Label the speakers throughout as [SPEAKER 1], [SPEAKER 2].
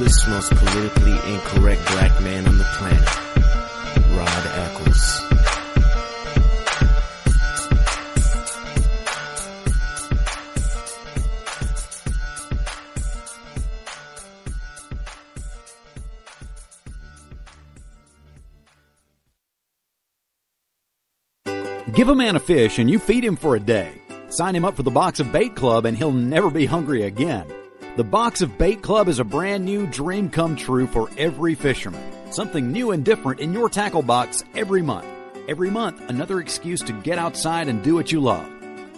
[SPEAKER 1] coolest, most politically incorrect black man on the planet, Rod Eccles.
[SPEAKER 2] Give a man a fish and you feed him for a day. Sign him up for the Box of Bait Club and he'll never be hungry again. The Box of Bait Club is a brand new dream come true for every fisherman. Something new and different in your tackle box every month. Every month, another excuse to get outside and do what you love.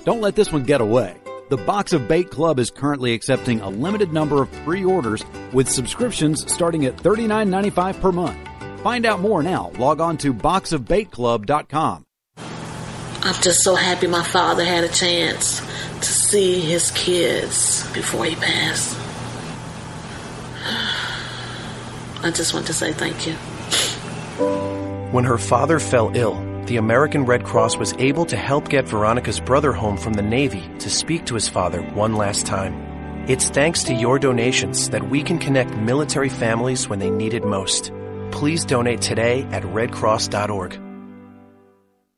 [SPEAKER 2] Don't let this one get away. The Box of Bait Club is currently accepting a limited number of pre-orders with subscriptions starting at $39.95 per month. Find out more now. Log on to boxofbaitclub.com.
[SPEAKER 3] I'm just so happy my father had a chance to see his kids before he passed. I just want to say thank you.
[SPEAKER 4] When her father fell ill, the American Red Cross was able to help get Veronica's brother home from the Navy to speak to his father one last time. It's thanks to your donations that we can connect military families when they need it most. Please donate today at redcross.org.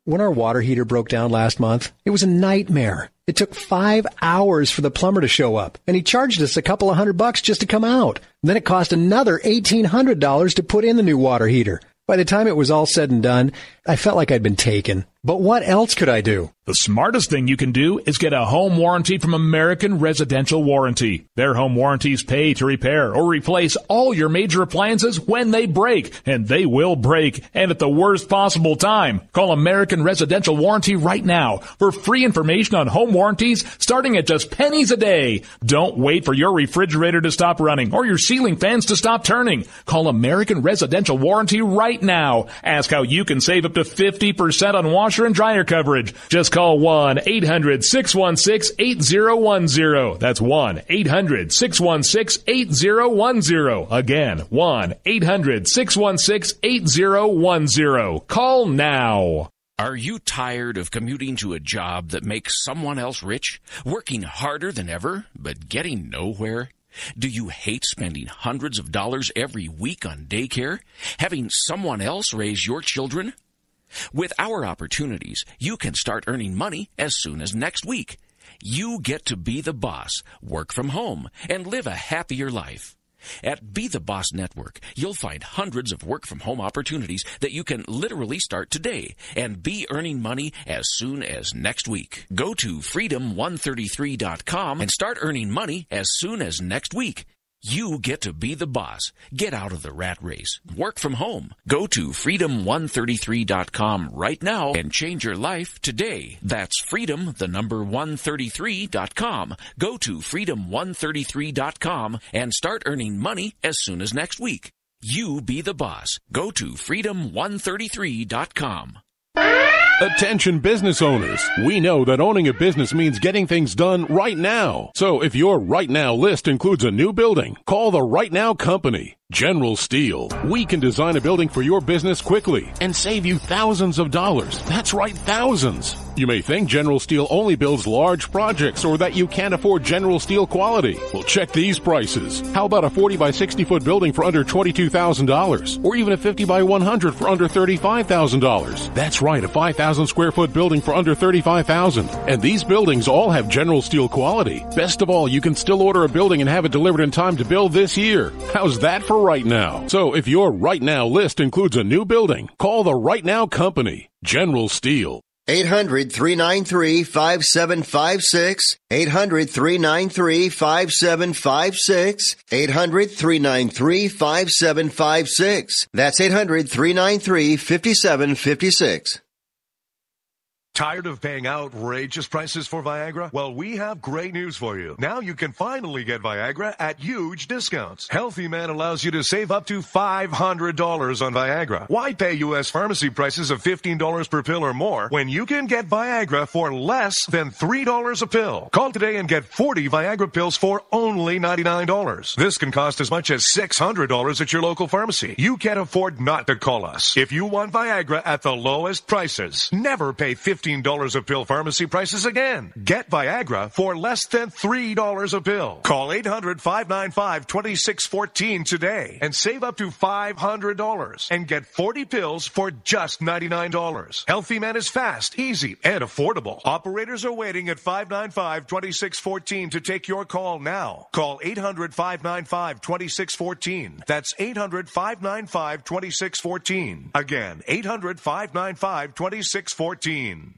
[SPEAKER 5] When our water heater broke down last month, it was a nightmare. It took 5 hours for the plumber to show up, and he charged us a couple of $100 just to come out. Then it cost another $1,800 to put in the new water heater. By the time it was all said and done, I felt like I'd been taken. But what else could I do?
[SPEAKER 6] The smartest thing you can do is get a home warranty from American Residential Warranty. Their home warranties pay to repair or replace all your major appliances when they break, and they will break, and at the worst possible time. Call American Residential Warranty right now for free information on home warranties starting at just pennies a day. Don't wait for your refrigerator to stop running or your ceiling fans to stop turning. Call American Residential Warranty right now. Ask how you can save up to 50% on washer and dryer coverage. Just call 1-800-616-8010. That's 1-800-616-8010. Again, 1-800-616-8010. Call now.
[SPEAKER 7] Are you tired of commuting to a job that makes someone else rich? Working harder than ever, but getting nowhere? Do you hate spending hundreds of dollars every week on daycare? Having someone else raise your children? With our opportunities, you can start earning money as soon as next week. You get to be the boss, work from home, and live a happier life. At Be the Boss Network, you'll find hundreds of work-from-home opportunities that you can literally start today and be earning money as soon as next week. Go to freedom133.com and start earning money as soon as next week. You get to be the boss. Get out of the rat race. Work from home. Go to freedom133.com right now and change your life today. That's freedom133.com. Go to freedom133.com and start earning money as soon as next week. You be the boss. Go to freedom133.com.
[SPEAKER 8] Attention business owners. We know that owning a business means getting things done right now. So if your right now list includes a new building, call the Right Now Company. General Steel. We can design a building for your business quickly and save you thousands of dollars. That's right, thousands. You may think General Steel only builds large projects or that you can't afford General Steel quality. Well, check these prices. How about a 40 by 60 foot building for under $22,000 or even a 50 by 100 for under $35,000? That's right, a 5,000 square foot building for under $35,000. And these buildings all have General Steel quality. Best of all, you can still order a building and have it delivered in time to build this year. How's that for right now? So if your right now list includes a new building, call the Right Now Company, General Steel.
[SPEAKER 9] 800-393-5756. 800-393-5756. 800-393-5756. That's 800-393-5756.
[SPEAKER 10] Tired of paying outrageous prices for Viagra? Well, we have great news for you. Now you can finally get Viagra at huge discounts. Healthy Man allows you to save up to $500 on Viagra. Why pay U.S. pharmacy prices of $15 per pill or more when you can get Viagra for less than $3 a pill? Call today and get 40 Viagra pills for only $99. This can cost as much as $600 at your local pharmacy. You can't afford not to call us. If you want Viagra at the lowest prices, never pay $15 $15 a pill pharmacy prices again. Get Viagra for less than $3 a pill. Call 800-595-2614 today and save up to $500 and get 40 pills for just $99. Healthy Man is fast, easy, and affordable. Operators are waiting at 595-2614 to take your call now. Call 800-595-2614. That's 800-595-2614. Again, 800-595-2614.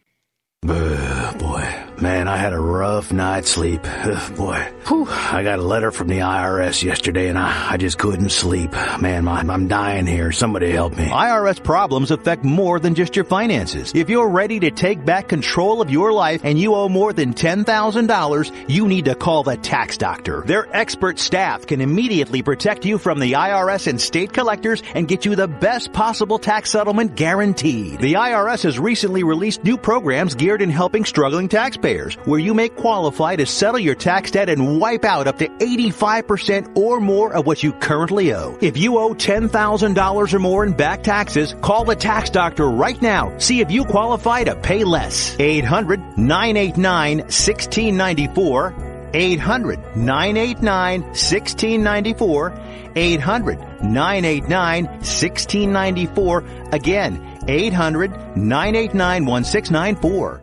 [SPEAKER 11] Boy, man, I had a rough night's sleep. Boy, I got a letter from the IRS yesterday and I just couldn't sleep. Man, I'm dying here. Somebody help me.
[SPEAKER 2] IRS problems affect more than just your finances. If you're ready to take back control of your life and you owe more than $10,000, you need to call the tax doctor. Their expert staff can immediately protect you from the IRS and state collectors and get you the best possible tax settlement guaranteed. The IRS has recently released new programs geared in helping struggling taxpayers, where you may qualify to settle your tax debt and wipe out up to 85% or more of what you currently owe. If you owe $10,000 or more in back taxes, call the tax doctor right now. See if you qualify to pay less. 800-989-1694. 800-989-1694. 800-989-1694. Again, 800-989-1694.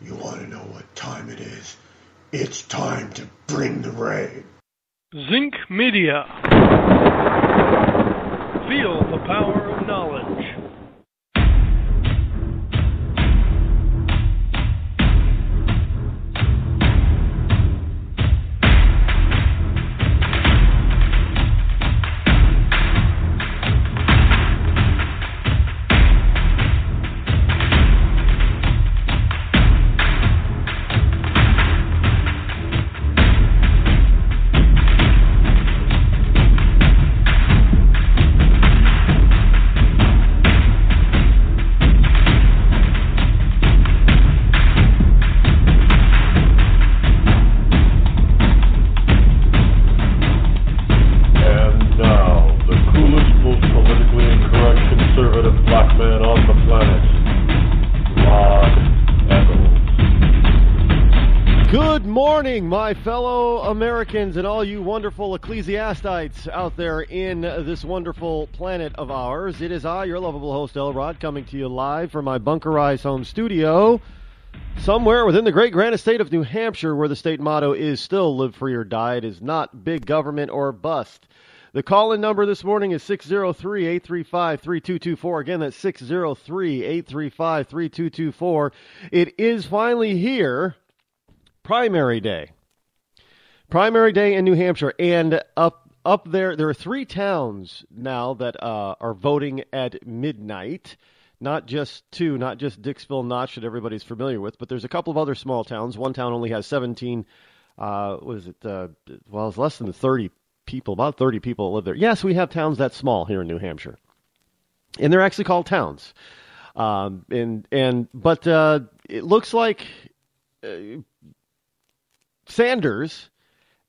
[SPEAKER 12] You want to know what time it is? It's time to bring the rain.
[SPEAKER 13] Zinc Media. Feel the power of knowledge. My fellow Americans and all you wonderful ecclesiastites out there in this wonderful planet of ours. It is I, your lovable host, Rod, coming to you live from my bunkerized home studio somewhere within the great grand estate of New Hampshire, where the state motto is still live free or die. It is not big government or bust. The call-in number this morning is 603-835-3224. Again, that's 603-835-3224. It is finally here. Primary day. Primary day in New Hampshire, and up there are 3 towns now that are voting at midnight. Not just 2, not just Dixville Notch that everybody's familiar with, but there's a couple of other small towns. One town only has 17, it's less than 30 people, about 30 people live there. Yes, we have towns that small here in New Hampshire, and they're actually called towns. But it looks like Sanders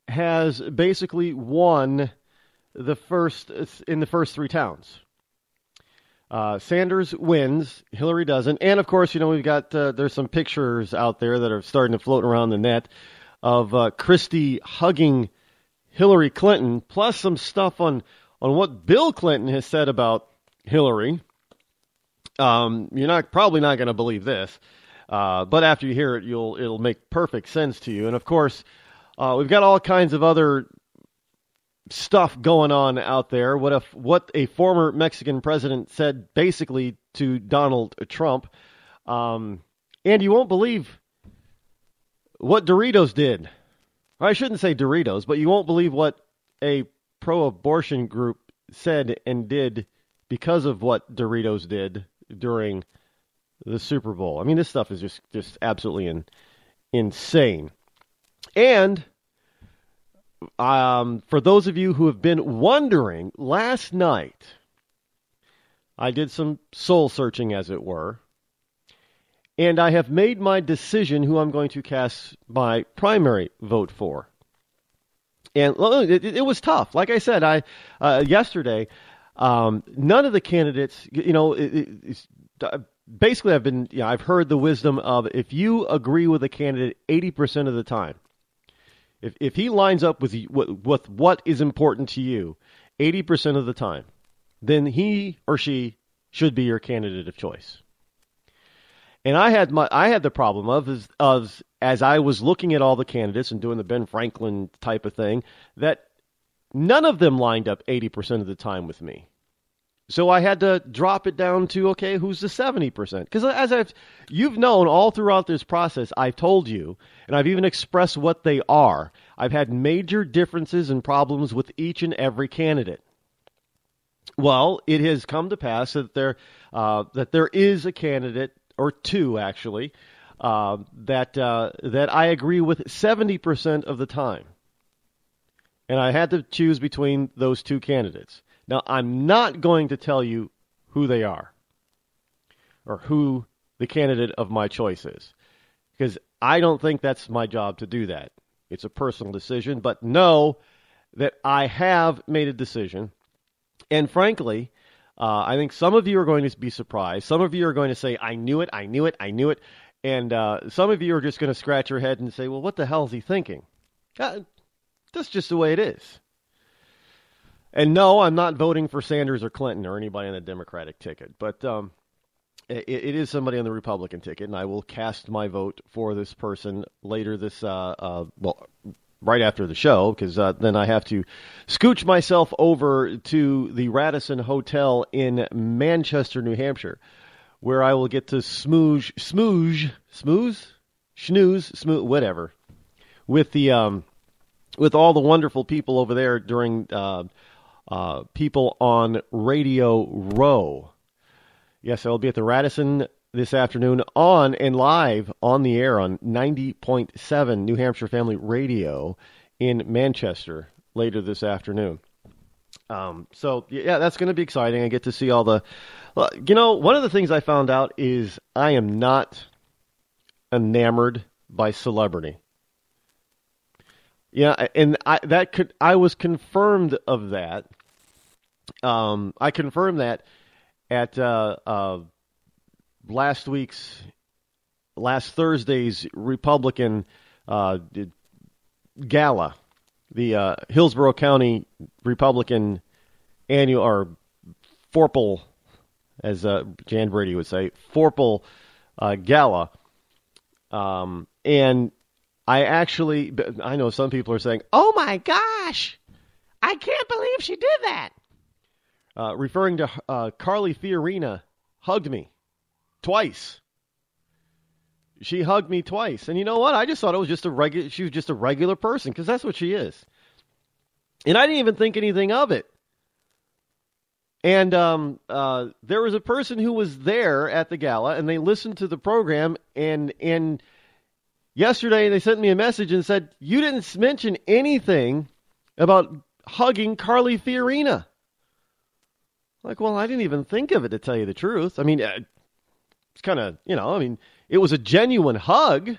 [SPEAKER 13] has basically won in the first 3 towns. Sanders wins, Hillary doesn't, and of course, we've got there's some pictures out there that are starting to float around the net of Christie hugging Hillary Clinton, plus some stuff on what Bill Clinton has said about Hillary. You're probably not going to believe this. But after you hear it, it'll make perfect sense to you. And of course, we've got all kinds of other stuff going on out there. What a former Mexican president said basically to Donald Trump. And you won't believe what Doritos did. I shouldn't say Doritos, but you won't believe what a pro-abortion group said and did because of what Doritos did during the Super Bowl. I mean, this stuff is just absolutely insane. And for those of you who have been wondering, last night I did some soul searching, as it were, and I have made my decision who I'm going to cast my primary vote for. And it was tough. Like I said, yesterday, none of the candidates, basically I've heard the wisdom of if you agree with a candidate 80% of the time, if he lines up with what is important to you 80% of the time, then he or she should be your candidate of choice. And I had the problem of as I was looking at all the candidates and doing the Ben Franklin type of thing, that none of them lined up 80% of the time with me. So I had to drop it down to, okay, who's the 70%? Because you've known all throughout this process, I've told you, and I've even expressed what they are. I've had major differences and problems with each and every candidate. Well, it has come to pass that there is a candidate, or two actually, that I agree with 70% of the time. And I had to choose between those two candidates. Now, I'm not going to tell you who they are or who the candidate of my choice is, because I don't think that's my job to do that. It's a personal decision, but know that I have made a decision. And frankly, I think some of you are going to be surprised. Some of you are going to say, I knew it. And some of you are just going to scratch your head and say, well, what the hell is he thinking? That's just the way it is. And no, I'm not voting for Sanders or Clinton or anybody on the Democratic ticket. But it is somebody on the Republican ticket, and I will cast my vote for this person later this, right after the show, because then I have to scooch myself over to the Radisson Hotel in Manchester, New Hampshire, where I will get to snooze, whatever, with the with all the wonderful people over there during People on Radio Row. Yes, I'll be at the Radisson this afternoon on and live on the air on 90.7 New Hampshire Family Radio in Manchester later this afternoon. So, yeah, that's going to be exciting. I get to see all the... one of the things I found out is I am not enamored by celebrity. Yeah, and I was confirmed of that. I confirmed that at last Thursday's Republican gala, the Hillsborough County Republican annual, or Forple, as Jan Brady would say, Forple gala, and I know some people are saying, "Oh my gosh, I can't believe she did that," referring to Carly Fiorina hugged me twice. She hugged me twice. And you know what? I just thought it was she was just a regular person, because that's what she is. And I didn't even think anything of it. And there was a person who was there at the gala, and they listened to the program, and yesterday they sent me a message and said, you didn't mention anything about hugging Carly Fiorina. Like, well, I didn't even think of it, to tell you the truth. I mean, it's kind of, it was a genuine hug.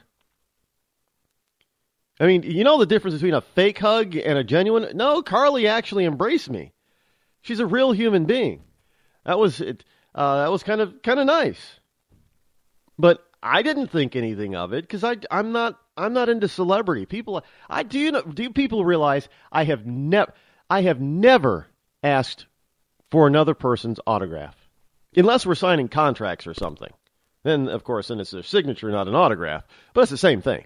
[SPEAKER 13] I mean, you know the difference between a fake hug and a genuine? No, Carly actually embraced me. She's a real human being. That was it. That was kind of nice. But I didn't think anything of it, because I'm not into celebrity people. Do people realize I have never asked for another person's autograph, unless we're signing contracts or something. Then, of course, it's their signature, not an autograph. But it's the same thing.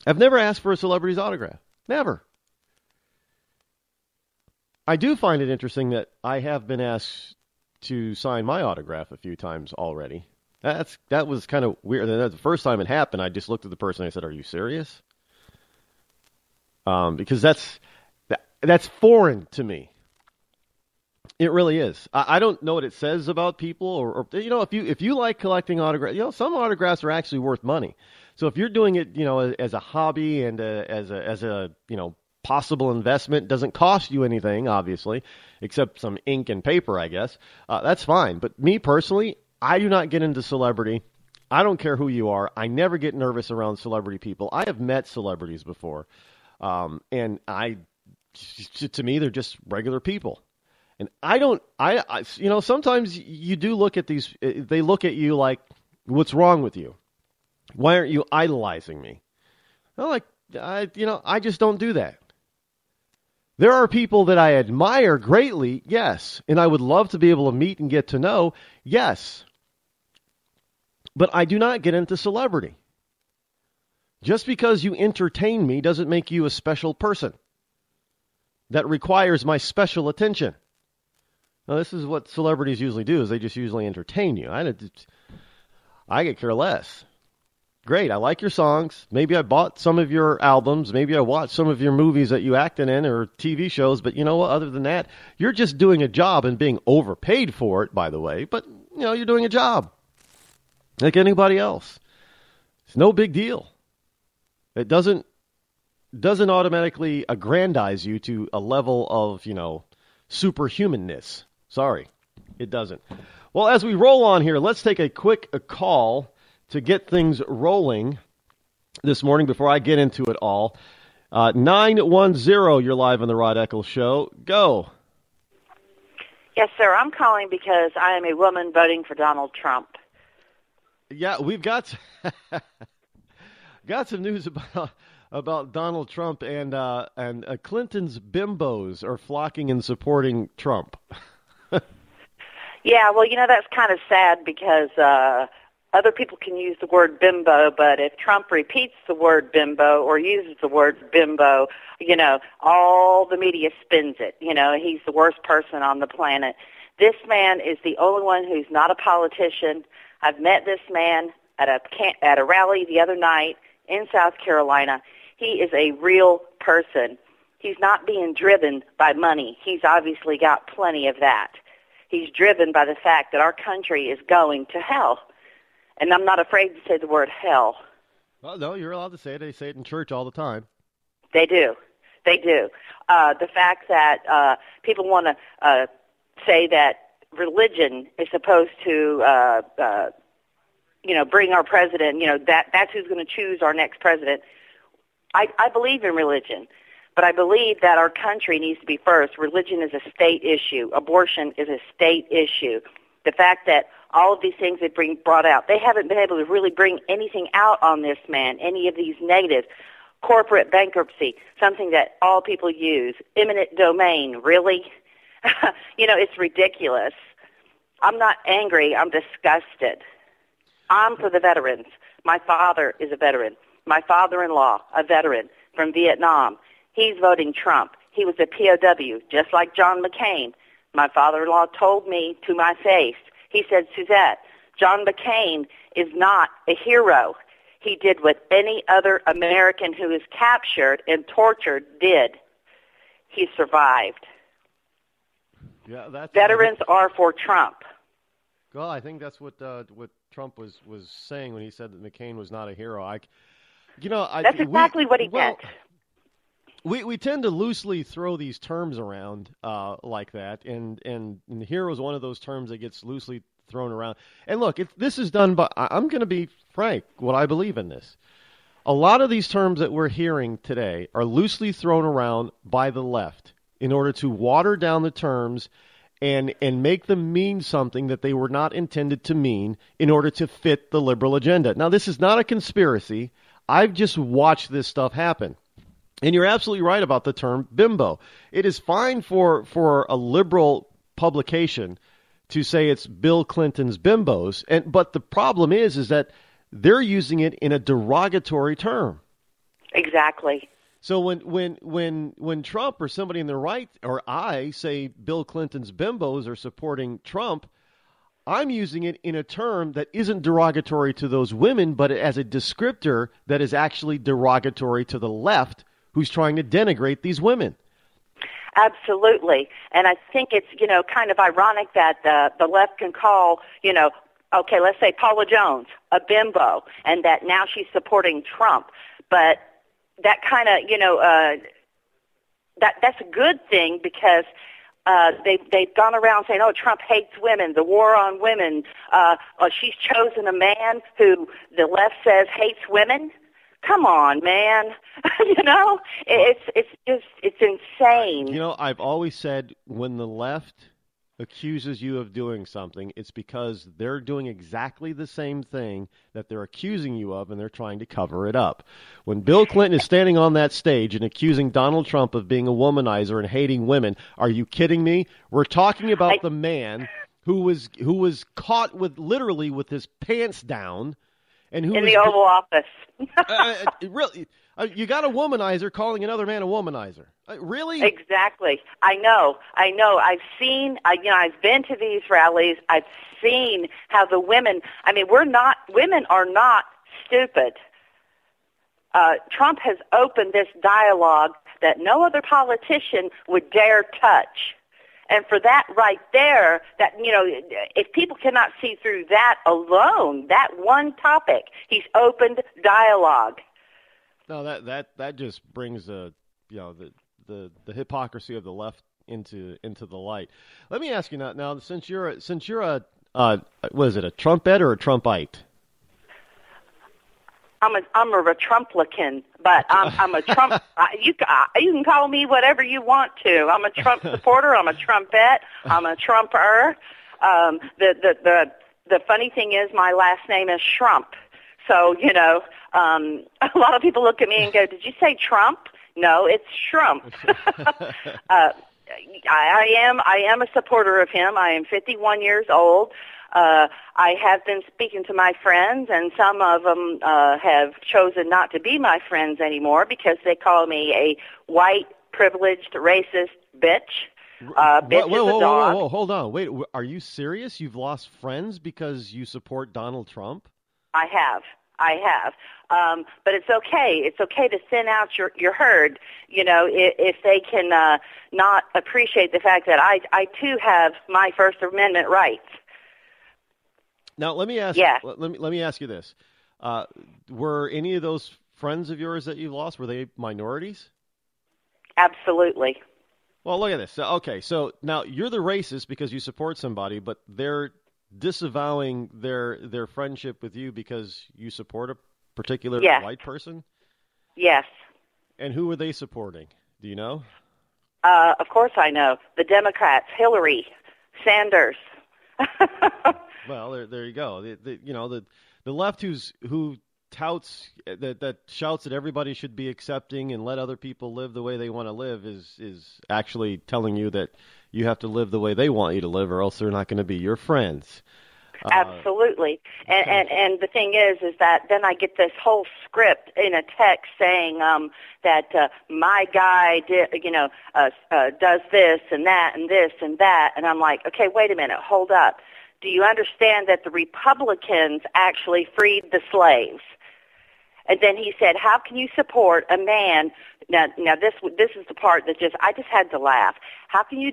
[SPEAKER 13] I've never asked for a celebrity's autograph. Never. I do find it interesting that I have been asked to sign my autograph a few times already. That was kind of weird. The first time it happened, I just looked at the person and I said, "Are you serious?" Because that's foreign to me. It really is. I don't know what it says about people, or if you like collecting autographs, some autographs are actually worth money. So if you're doing it, as a hobby and as a possible investment, doesn't cost you anything, obviously, except some ink and paper, I guess. That's fine. But me personally, I do not get into celebrity. I don't care who you are. I never get nervous around celebrity people. I have met celebrities before, and to me, they're just regular people. And sometimes you do look at these, they look at you like, what's wrong with you? Why aren't you idolizing me? I just don't do that. There are people that I admire greatly, yes, and I would love to be able to meet and get to know, yes. But I do not get into celebrity. Just because you entertain me doesn't make you a special person that requires my special attention. Now, this is what celebrities usually do, is they just usually entertain you. I could care less. Great, I like your songs. Maybe I bought some of your albums. Maybe I watched some of your movies that you acted in or TV shows. But you know what? Other than that, you're just doing a job and being overpaid for it, by the way. But, you're doing a job like anybody else. It's no big deal. It doesn't automatically aggrandize you to a level of, superhumanness. Sorry, it doesn't. Well, as we roll on here, let's take a quick call to get things rolling this morning before I get into it all. 910, you're live on the Rod Eccles Show. Go.
[SPEAKER 14] Yes, sir. I'm calling because I am a woman voting for Donald Trump.
[SPEAKER 13] Yeah, we've got some news about Donald Trump, and Clinton's bimbos are flocking and supporting Trump.
[SPEAKER 14] Yeah, well, that's kind of sad because other people can use the word bimbo, but if Trump repeats the word bimbo or uses the word bimbo, all the media spins it. He's the worst person on the planet. This man is the only one who's not a politician. I've met this man at a rally the other night in South Carolina. He is a real person. He's not being driven by money. He's obviously got plenty of that. He's driven by the fact that our country is going to hell. And I'm not afraid to say the word hell.
[SPEAKER 13] Well, no, you're allowed to say it. They say it in church all the time.
[SPEAKER 14] They do. They do. The fact that people want to say that religion is supposed to, bring our president, that's who's going to choose our next president. I believe in religion, but I believe that our country needs to be first. Religion is a state issue. Abortion is a state issue. The fact that all of these things that brought out, they haven't been able to really bring anything out on this man, any of these negatives. Corporate bankruptcy, something that all people use. Eminent domain, really? It's ridiculous. I'm not angry. I'm disgusted. I'm for the veterans. My father is a veteran. My father-in-law, a veteran from Vietnam. He's voting Trump. He was a POW, just like John McCain. My father-in-law told me to my face, he said, Suzette, John McCain is not a hero. He did what any other American who is captured and tortured did. He survived.
[SPEAKER 13] Yeah,
[SPEAKER 14] Veterans are for Trump.
[SPEAKER 13] Well, I think that's what Trump was saying when he said that McCain was not a hero. That's exactly what he meant. We tend to loosely throw these terms around like that, and hero is one of those terms that gets loosely thrown around. And look, this is done by, I'm going to be frank, what I believe in this. A lot of these terms that we're hearing today are loosely thrown around by the left in order to water down the terms and make them mean something that they were not intended to mean in order to fit the liberal agenda. Now, this is not a conspiracy. I've just watched this stuff happen. And you're absolutely right about the term bimbo. It is fine for a liberal publication to say it's Bill Clinton's bimbos, but the problem is that they're using it in a derogatory term.
[SPEAKER 14] Exactly.
[SPEAKER 13] So when Trump or somebody in the right or I say Bill Clinton's bimbos are supporting Trump, I'm using it in a term that isn't derogatory to those women, but as a descriptor that is actually derogatory to the left, who's trying to denigrate these women.
[SPEAKER 14] Absolutely. And I think it's, kind of ironic that the left can call, okay, let's say Paula Jones a bimbo, and that now she's supporting Trump. But that kind of, that's a good thing because they've gone around saying, oh, Trump hates women, the war on women. She's chosen a man who the left says hates women. Come on, man. It's insane.
[SPEAKER 13] I've always said when the left accuses you of doing something, it's because they're doing exactly the same thing that they're accusing you of, and they're trying to cover it up. When Bill Clinton is standing on that stage and accusing Donald Trump of being a womanizer and hating women, are you kidding me? We're talking about the man who was caught literally with his pants down, and who
[SPEAKER 14] in the Oval Office.
[SPEAKER 13] Really, you got a womanizer calling another man a womanizer. Really?
[SPEAKER 14] Exactly. I know. I've been to these rallies. I've seen how the women, women are not stupid. Trump has opened this dialogue that no other politician would dare touch. And for that right there, if people cannot see through that alone, that one topic, he's opened dialogue.
[SPEAKER 13] No, that just brings the hypocrisy of the left into the light. Let me ask you now, since you're a what is it, a Trumpette or a Trumpite?
[SPEAKER 14] I'm a Trumplican, but I'm a Trump. You can call me whatever you want to. I'm a Trump supporter. I'm a Trumpette. I'm a Trumper. The funny thing is, my last name is Trump. So a lot of people look at me and go, "Did you say Trump?" No, it's Trump. I am a supporter of him. I am 51 years old. I have been speaking to my friends, and some of them have chosen not to be my friends anymore because they call me a white, privileged, racist bitch. Bitch is a dog.
[SPEAKER 13] Whoa, hold on. Wait, are you serious? You've lost friends because you support Donald Trump?
[SPEAKER 14] I have. But it's okay. It's okay to thin out your herd, if they can not appreciate the fact that I too have my First Amendment rights.
[SPEAKER 13] Now, let me ask. Yeah. Let me ask you this: were any of those friends of yours that you lost, were they minorities?
[SPEAKER 14] Absolutely.
[SPEAKER 13] Well, look at this. Okay, so now you're the racist because you support somebody, but they're disavowing their friendship with you because you support a particular white person?
[SPEAKER 14] Yes.
[SPEAKER 13] And who were they supporting? Do you know?
[SPEAKER 14] Of course I know. The Democrats, Hillary, Sanders.
[SPEAKER 13] Well, there you go. The left who touts that shouts that everybody should be accepting and let other people live the way they want to live is actually telling you that you have to live the way they want you to live, or else they're not going to be your friends.
[SPEAKER 14] Absolutely. And the thing is that then I get this whole script in a text saying that my guy does this and that and this and that, and I'm like, okay, wait a minute, hold up. Do you understand that the Republicans actually freed the slaves? And then he said, how can you support a man? Now this is the part that I just had to laugh. How can you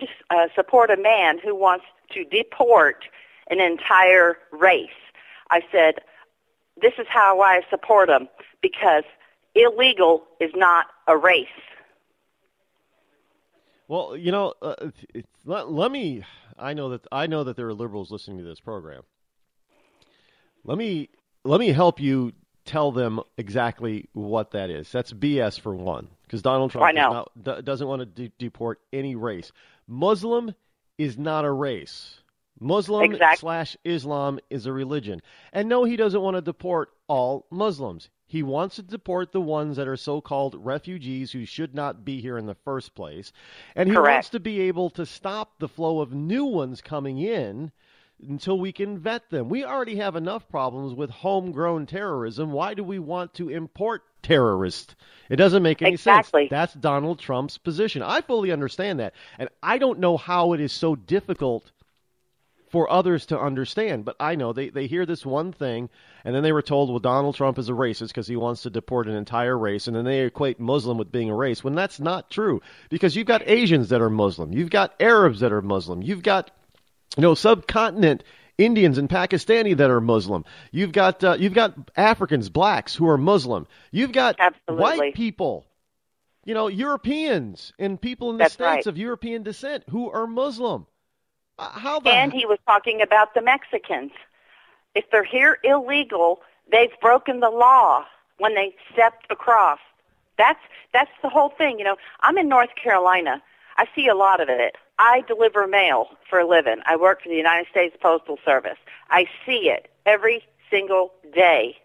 [SPEAKER 14] support a man who wants to deport an entire race? I said, this is how I support him, because illegal is not a race.
[SPEAKER 13] Well, let me. I know that there are liberals listening to this program. Let me
[SPEAKER 5] help you tell them exactly what that is. That's BS for one, because Donald Trump doesn't want to deport any race. Muslim is not a race. Muslim / Islam is a religion. And no, he doesn't want to deport all Muslims. He wants to deport the ones that are so-called refugees who should not be here in the first place. And he wants to be able to stop the flow of new ones coming in until we can vet them. We already have enough problems with homegrown terrorism. Why do we want to import terrorists? It doesn't make any sense. That's Donald Trump's position. I fully understand that. And I don't know how it is so difficult for others to understand, but I know they hear this one thing, and then they were told, well, Donald Trump is a racist because he wants to deport an entire race, and then they equate Muslim with being a race, when that's not true, because you've got Asians that are Muslim, you've got Arabs that are Muslim, you've got subcontinent Indians and Pakistani that are Muslim, you've got Africans, blacks who are Muslim, you've got white people, Europeans and people in the States of European descent who are Muslim.
[SPEAKER 14] And he was talking about the Mexicans. If they're here illegal, they've broken the law. when they stepped across. That's the whole thing. You know, I'm in North Carolina. I see a lot of it. I deliver mail for a living. I work for the United States Postal Service. I see it every single day.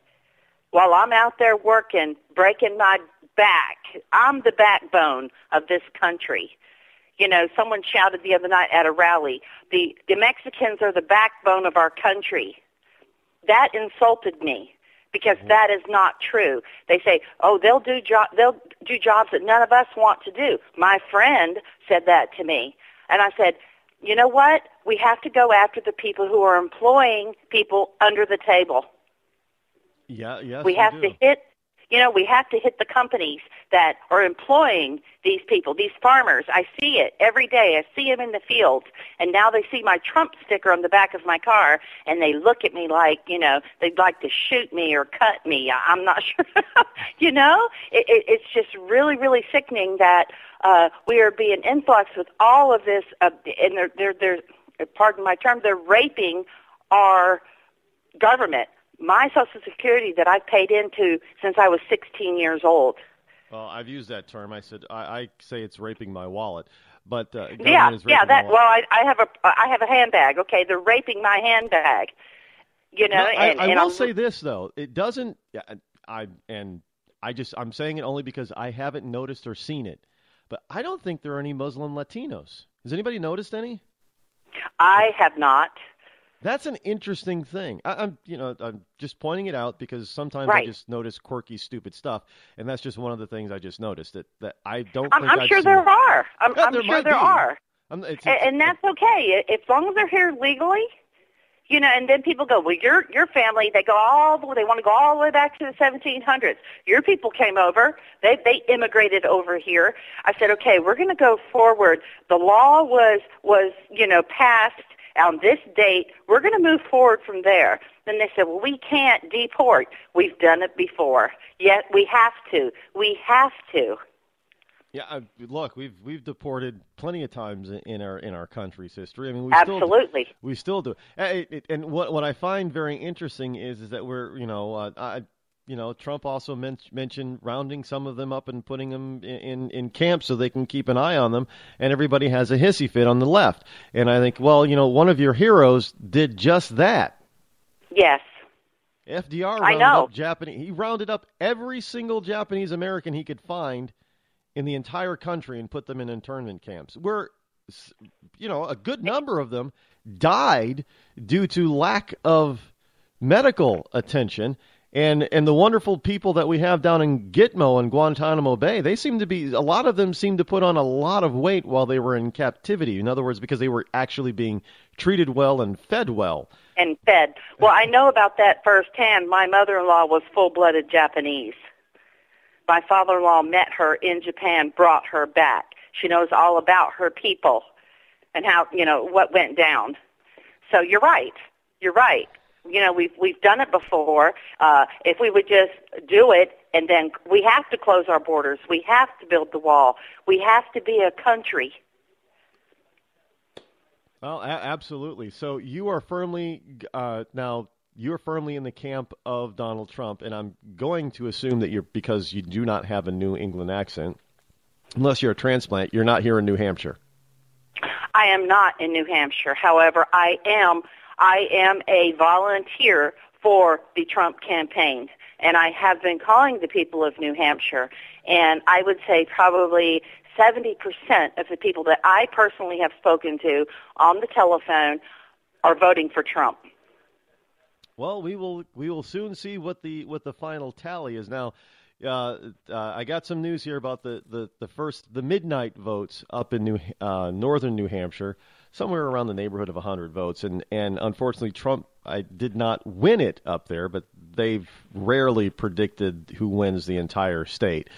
[SPEAKER 14] While I'm out there working, breaking my back, I'm the backbone of this country. You know, someone shouted the other night at a rally, the Mexicans are the backbone of our country. That insulted me because that is not true. They say, oh, they'll do jobs that none of us want to do. My friend said that to me. And I said, you know what? We have to go after the people who are employing people under the table.
[SPEAKER 13] Yeah, yes,
[SPEAKER 14] we have to hit the companies that are employing these people, these farmers. I see it every day. I see them in the fields, and now they see my Trump sticker on the back of my car, and they look at me like, you know, they'd like to shoot me or cut me. I'm not sure. You know, it's just really, really sickening that we are being influxed with all of this, and they're pardon my term, they're raping our government. My Social Security that I've paid into since I was 16 years old.
[SPEAKER 13] Well, I've used that term. I said I say it's raping my wallet, but
[SPEAKER 14] Well, I have a handbag. Okay, they're raping my handbag. You know,
[SPEAKER 13] no, I will say this though, it doesn't. I'm saying it only because I haven't noticed or seen it, but I don't think there are any Muslim Latinos. Has anybody noticed any?
[SPEAKER 14] I have not.
[SPEAKER 13] That's an interesting thing. I'm just pointing it out because sometimes I just notice quirky, stupid stuff, and that's just one of the things I just noticed that I don't.
[SPEAKER 14] I'm sure there are. I'm sure there are, and that's okay as long as they're here legally. You know, and then people go, well, your family. They want to go all the way back to the 1700s. Your people came over. They immigrated over here. I said, okay, we're going to go forward. The law was passed on this date. We're going to move forward from there. Then they said, well, we can't deport. We've done it before. Yet we have to. We have to.
[SPEAKER 13] Yeah, look, we've deported plenty of times in our country's history. I mean, we still do. And what I find very interesting is that we're, Trump also mentioned rounding some of them up and putting them in camps so they can keep an eye on them, and everybody has a hissy fit on the left. And I think, well, one of your heroes did just that.
[SPEAKER 14] Yes.
[SPEAKER 13] FDR rounded up Japanese. He rounded up every single Japanese American he could find in the entire country and put them in internment camps, where, a good number of them died due to lack of medical attention. And the wonderful people that we have down in Gitmo and Guantanamo Bay, a lot of them seem to put on a lot of weight while they were in captivity. In other words, because they were actually being treated well and fed well.
[SPEAKER 14] Well, I know about that firsthand. My mother-in-law was full-blooded Japanese. My father-in-law met her in Japan, brought her back. She knows all about her people and how, what went down. So you're right. We've done it before. If we would just do it, and then we have to close our borders. We have to build the wall. We have to be a country.
[SPEAKER 13] Well, absolutely. So you are firmly You're firmly in the camp of Donald Trump, and I'm going to assume that because you do not have a New England accent, unless you're a transplant, you're not here in New Hampshire.
[SPEAKER 14] I am not in New Hampshire. However, I am a volunteer for the Trump campaign, and I have been calling the people of New Hampshire, and I would say probably 70% of the people that I personally have spoken to on the telephone are voting for Trump.
[SPEAKER 13] Well, we will soon see what the final tally is. Now, I got some news here about the midnight votes up in northern New Hampshire, somewhere around the neighborhood of 100 votes, and unfortunately Trump did not win it up there, but they've rarely predicted who wins the entire state.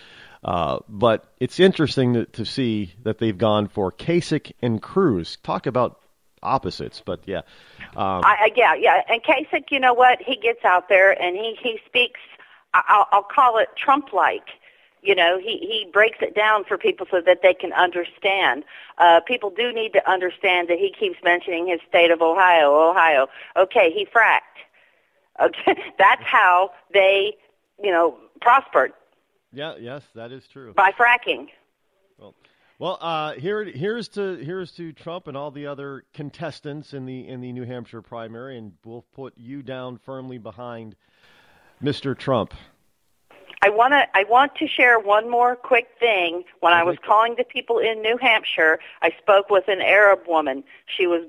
[SPEAKER 13] But it's interesting to see that they've gone for Kasich and Cruz. Talk about opposites, but yeah. And
[SPEAKER 14] Kasich, you know what? He gets out there and he speaks, I'll call it Trump-like. He breaks it down for people so that they can understand. People do need to understand that he keeps mentioning his state of Ohio. Okay, he fracked. Okay, that's how they, prospered.
[SPEAKER 13] Yeah, yes, that is true.
[SPEAKER 14] By fracking.
[SPEAKER 13] Well, here's to Trump and all the other contestants in the New Hampshire primary, and we'll put you down firmly behind Mr. Trump.
[SPEAKER 14] I want to share one more quick thing. When I was calling to people in New Hampshire, I spoke with an Arab woman. She was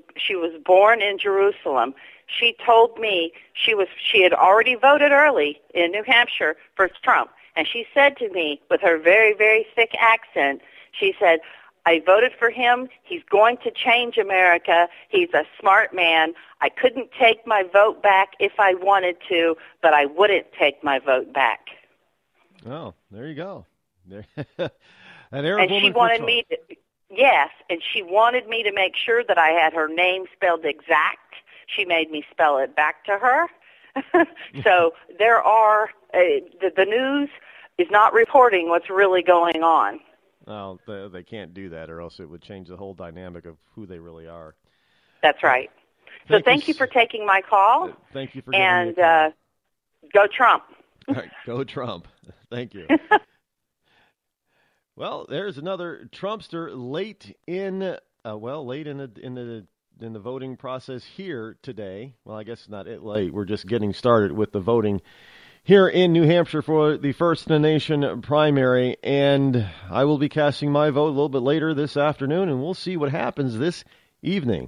[SPEAKER 14] born in Jerusalem. She told me she had already voted early in New Hampshire for Trump, and she said to me with her very, very thick accent, she said, I voted for him. He's going to change America. He's a smart man. I couldn't take my vote back if I wanted to, but I wouldn't take my vote back.
[SPEAKER 13] Oh, there you go. An
[SPEAKER 14] and
[SPEAKER 13] Arab woman
[SPEAKER 14] she wanted
[SPEAKER 13] for
[SPEAKER 14] me to, yes, and she wanted me to make sure that I had her name spelled exact. She made me spell it back to her. So there are, the news is not reporting what's really going on.
[SPEAKER 13] Well, they can't do that, or else it would change the whole dynamic of who they really are.
[SPEAKER 14] That's right. So thank you for taking my call.
[SPEAKER 13] Thank you for giving me a call.
[SPEAKER 14] And go Trump.
[SPEAKER 13] All right, go Trump. Thank you. Well, there's another Trumpster late in the voting process here today. Well, I guess not late. We're just getting started with the voting here in New Hampshire for the First in the Nation primary, and I will be casting my vote a little bit later this afternoon, and we'll see what happens this evening.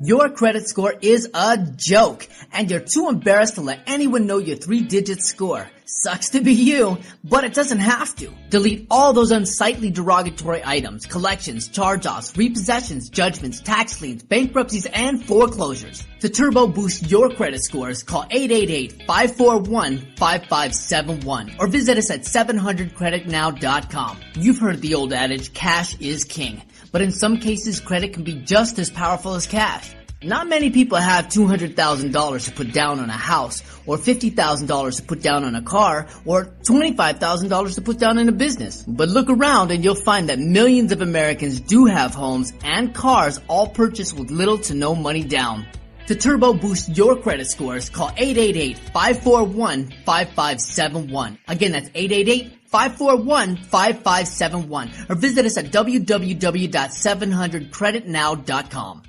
[SPEAKER 15] Your credit score is a joke, and you're too embarrassed to let anyone know your 3-digit score. Sucks to be you, but it doesn't have to. Delete all those unsightly derogatory items, collections, charge-offs, repossessions, judgments, tax liens, bankruptcies, and foreclosures. To turbo boost your credit scores, call 888-541-5571 or visit us at 700creditnow.com. You've heard the old adage, cash is king. But in some cases, credit can be just as powerful as cash. Not many people have $200,000 to put down on a house, or $50,000 to put down on a car, or $25,000 to put down in a business. But look around and you'll find that millions of Americans do have homes and cars all purchased with little to no money down. To turbo boost your credit scores, call 888-541-5571. Again, that's 888-541-5571. Or visit us at www.700creditnow.com.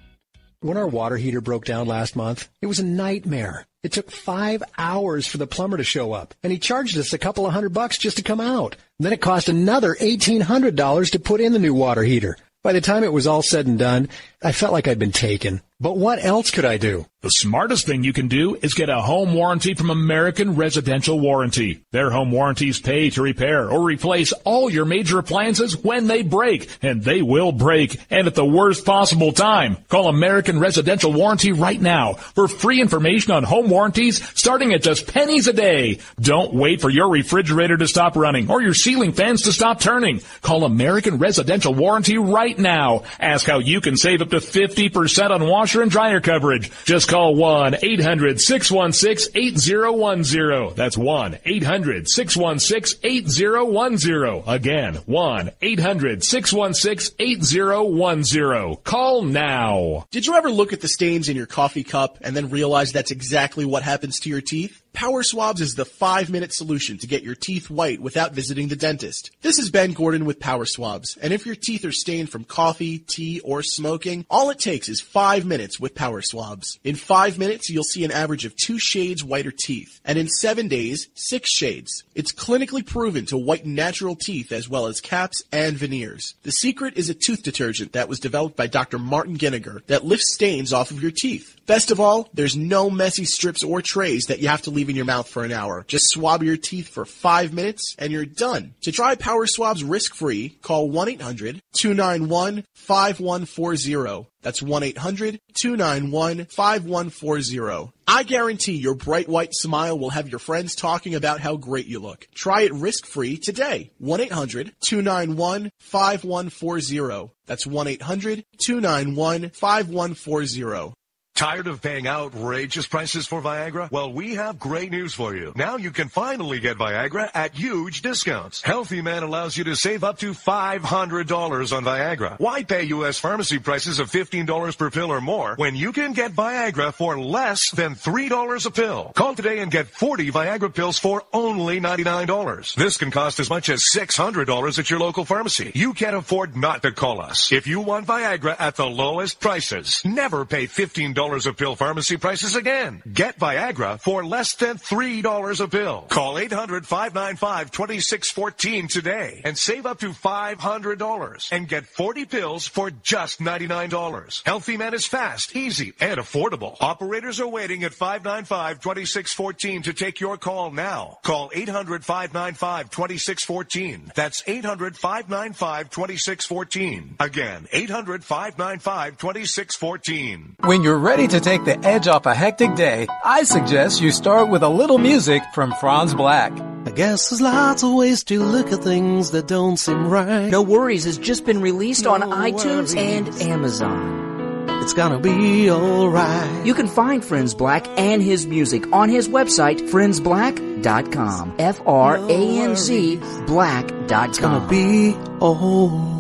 [SPEAKER 5] When our water heater broke down last month, it was a nightmare. It took 5 hours for the plumber to show up, and he charged us a couple of $100 just to come out. And then it cost another $1,800 to put in the new water heater. By the time it was all said and done, I felt like I'd been taken. But what else could I do?
[SPEAKER 6] The smartest thing you can do is get a home warranty from American Residential Warranty. Their home warranties pay to repair or replace all your major appliances when they break, and they will break, and at the worst possible time. Call American Residential Warranty right now for free information on home warranties starting at just pennies a day. Don't wait for your refrigerator to stop running or your ceiling fans to stop turning. Call American Residential Warranty right now. Ask how you can save up to 50% on washer and dryer coverage. Just call 1-800-616-8010. That's 1-800-616-8010. Again, 1-800-616-8010. Call now.
[SPEAKER 16] Did you ever look at the stains in your coffee cup and then realize that's exactly what happens to your teeth? Power Swabs is the 5-minute solution to get your teeth white without visiting the dentist. This is Ben Gordon with Power Swabs, and if your teeth are stained from coffee, tea, or smoking, all it takes is 5 minutes with Power Swabs. In 5 minutes, you'll see an average of 2 shades whiter teeth, and in 7 days, 6 shades. It's clinically proven to whiten natural teeth as well as caps and veneers. The secret is a tooth detergent that was developed by Dr. Martin Ginniger that lifts stains off of your teeth. Best of all, there's no messy strips or trays that you have to leave in your mouth for an hour. Just swab your teeth for 5 minutes and you're done. To try Power Swabs risk-free, call 1-800-291-5140. That's 1-800-291-5140. I guarantee your bright white smile will have your friends talking about how great you look. Try it risk-free today. 1-800-291-5140. That's 1-800-291-5140.
[SPEAKER 10] Tired of paying outrageous prices for Viagra? Well, we have great news for you. Now you can finally get Viagra at huge discounts. Healthy Man allows you to save up to $500 on Viagra. Why pay U.S. pharmacy prices of $15 per pill or more when you can get Viagra for less than $3 a pill? Call today and get 40 Viagra pills for only $99. This can cost as much as $600 at your local pharmacy. You can't afford not to call us. If you want Viagra at the lowest prices, never pay $15 a pill pharmacy prices again. Get Viagra for less than $3 a pill. Call 800-595-2614 today and save up to $500 and get 40 pills for just $99. Healthy Man is fast, easy, and affordable. Operators are waiting at 595-2614 to take your call now. Call 800-595-2614. That's 800-595-2614. Again, 800-595-2614.
[SPEAKER 17] When you're ready to take the edge off a hectic day, I suggest you start with a little music from Franz Black.
[SPEAKER 18] I guess there's lots of ways to look at things that don't seem right.
[SPEAKER 19] No Worries has just been released on iTunes and Amazon.
[SPEAKER 18] It's gonna be alright.
[SPEAKER 19] You can find Franz Black and his music on his website, franzblack.com. F-R-A-N-Z black.com.
[SPEAKER 18] It's gonna be alright.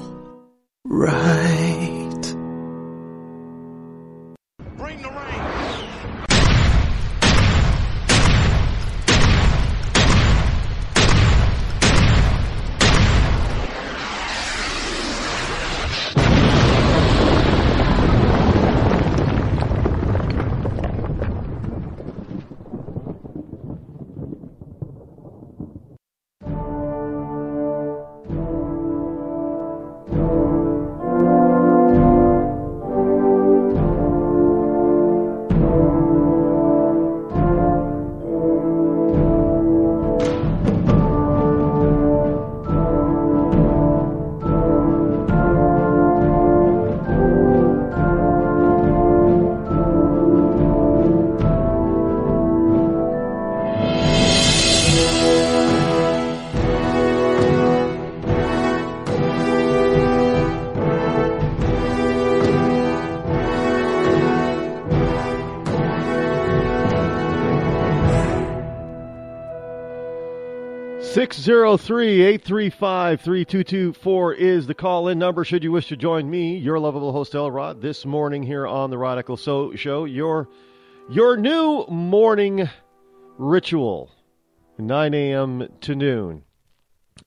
[SPEAKER 10] Bring the rain.
[SPEAKER 13] 603-835-3224 is the call-in number should you wish to join me, your lovable host, El Rod, this morning here on the Rod Eccles Show, your new morning ritual, 9 a.m. to noon.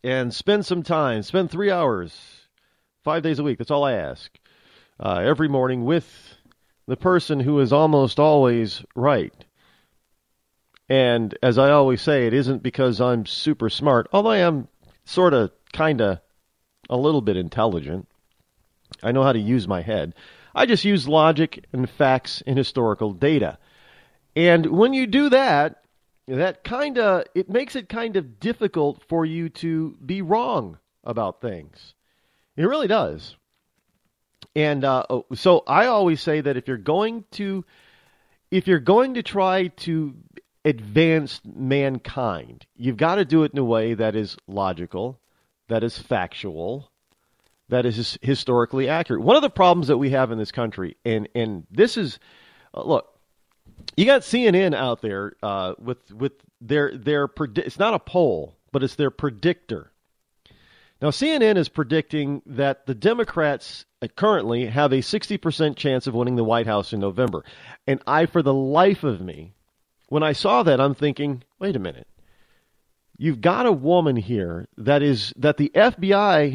[SPEAKER 13] And spend 3 hours, 5 days a week, that's all I ask, every morning with the person who is almost always right. And as I always say, it isn't because I'm super smart, although I am sort of, kind of, a little bit intelligent. I know how to use my head. I just use logic and facts and historical data. And when you do that, it makes it kind of difficult for you to be wrong about things. It really does. And so I always say that if you're going to try to advance mankind, you've got to do it in a way that is logical, that is factual, that is historically accurate. One of the problems that we have in this country, and this is, look, you got CNN out there with their it's not a poll, but it's their predictor. Now, CNN is predicting that the Democrats currently have a 60% chance of winning the White House in November. And for the life of me, when I saw that, I'm thinking, wait a minute. You've got a woman here that the FBI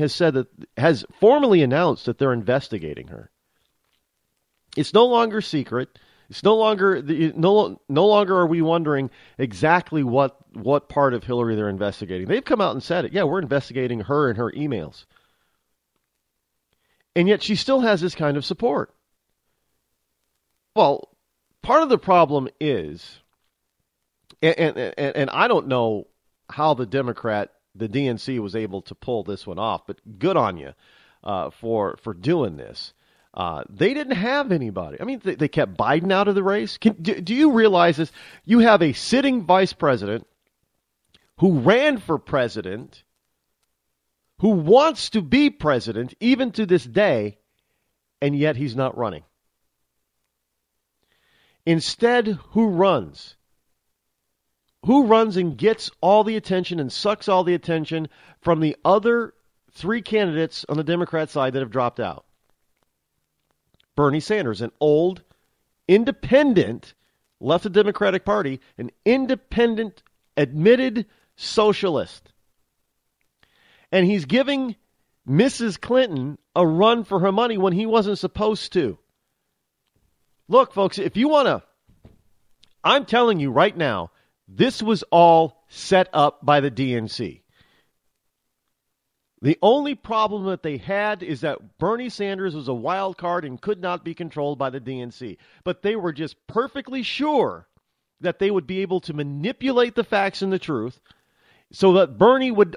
[SPEAKER 13] has formally announced that they're investigating her. It's no longer secret. It's no longer are we wondering exactly what part of Hillary they're investigating. They've come out and said it. Yeah, we're investigating her and her emails. And yet she still has this kind of support. Well, part of the problem is, and I don't know how the DNC was able to pull this one off, but good on you for doing this. They didn't have anybody. I mean, they kept Biden out of the race. Do you realize this? You have a sitting vice president who ran for president, who wants to be president even to this day, and yet he's not running. Instead, who runs? Who runs and gets all the attention and sucks all the attention from the other three candidates on the Democrat side that have dropped out? Bernie Sanders, an old, independent, left the Democratic Party, an independent, admitted socialist. And he's giving Mrs. Clinton a run for her money when he wasn't supposed to. Look, folks, if you want to, I'm telling you right now, this was all set up by the DNC. The only problem that they had is that Bernie Sanders was a wild card and could not be controlled by the DNC. But they were just perfectly sure that they would be able to manipulate the facts and the truth so that Bernie would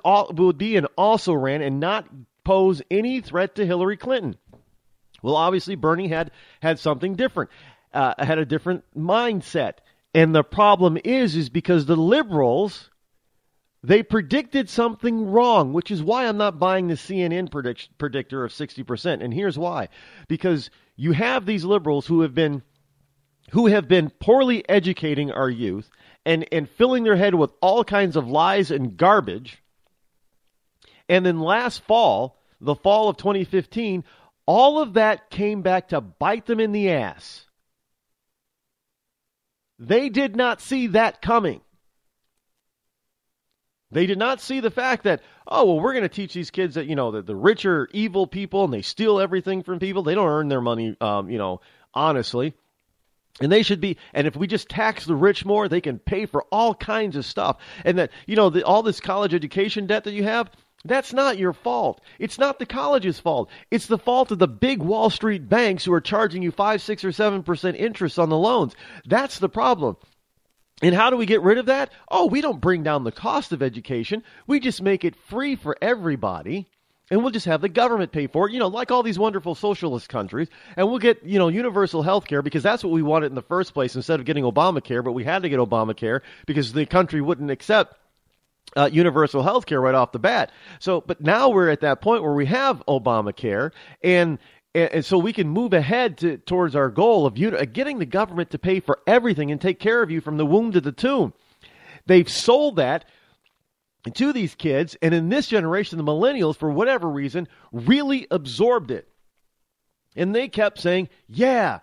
[SPEAKER 13] be an also-ran and not pose any threat to Hillary Clinton. Well, obviously, Bernie had something different, had a different mindset. And the problem is because the liberals, they predicted something wrong, which is why I'm not buying the CNN predictor of 60%. And here's why. Because you have these liberals who have been poorly educating our youth and filling their head with all kinds of lies and garbage. And then last fall, the fall of 2015, all of that came back to bite them in the ass. They did not see that coming. They did not see the fact that, oh, well, we're going to teach these kids that, that the rich are evil people and they steal everything from people. They don't earn their money, honestly. And they should be, and if we just tax the rich more, they can pay for all kinds of stuff. And that, all this college education debt that you have, that's not your fault. It's not the college's fault. It's the fault of the big Wall Street banks who are charging you 5, 6, or 7% interest on the loans. That's the problem. And how do we get rid of that? Oh, we don't bring down the cost of education. We just make it free for everybody. And we'll just have the government pay for it, like all these wonderful socialist countries. And we'll get, universal health care because that's what we wanted in the first place instead of getting Obamacare. But we had to get Obamacare because the country wouldn't accept universal health care right off the bat. But now we're at that point where we have Obamacare, and so we can move ahead towards our goal of getting the government to pay for everything and take care of you from the womb to the tomb. They've sold that to these kids, and in this generation, the millennials, for whatever reason, really absorbed it. And they kept saying, yeah,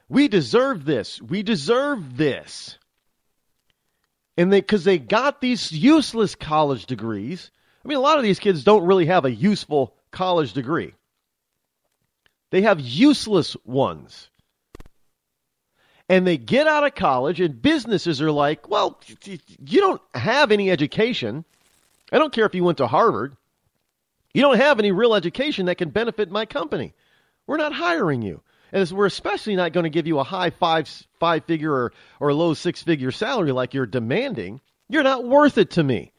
[SPEAKER 13] we deserve this. We deserve this. And because they got these useless college degrees. I mean, a lot of these kids don't really have a useful college degree. They have useless ones. And they get out of college and businesses are like, well, you don't have any education. I don't care if you went to Harvard. You don't have any real education that can benefit my company. We're not hiring you. And we're especially not going to give you a high five-figure or low six-figure salary like you're demanding. You're not worth it to me.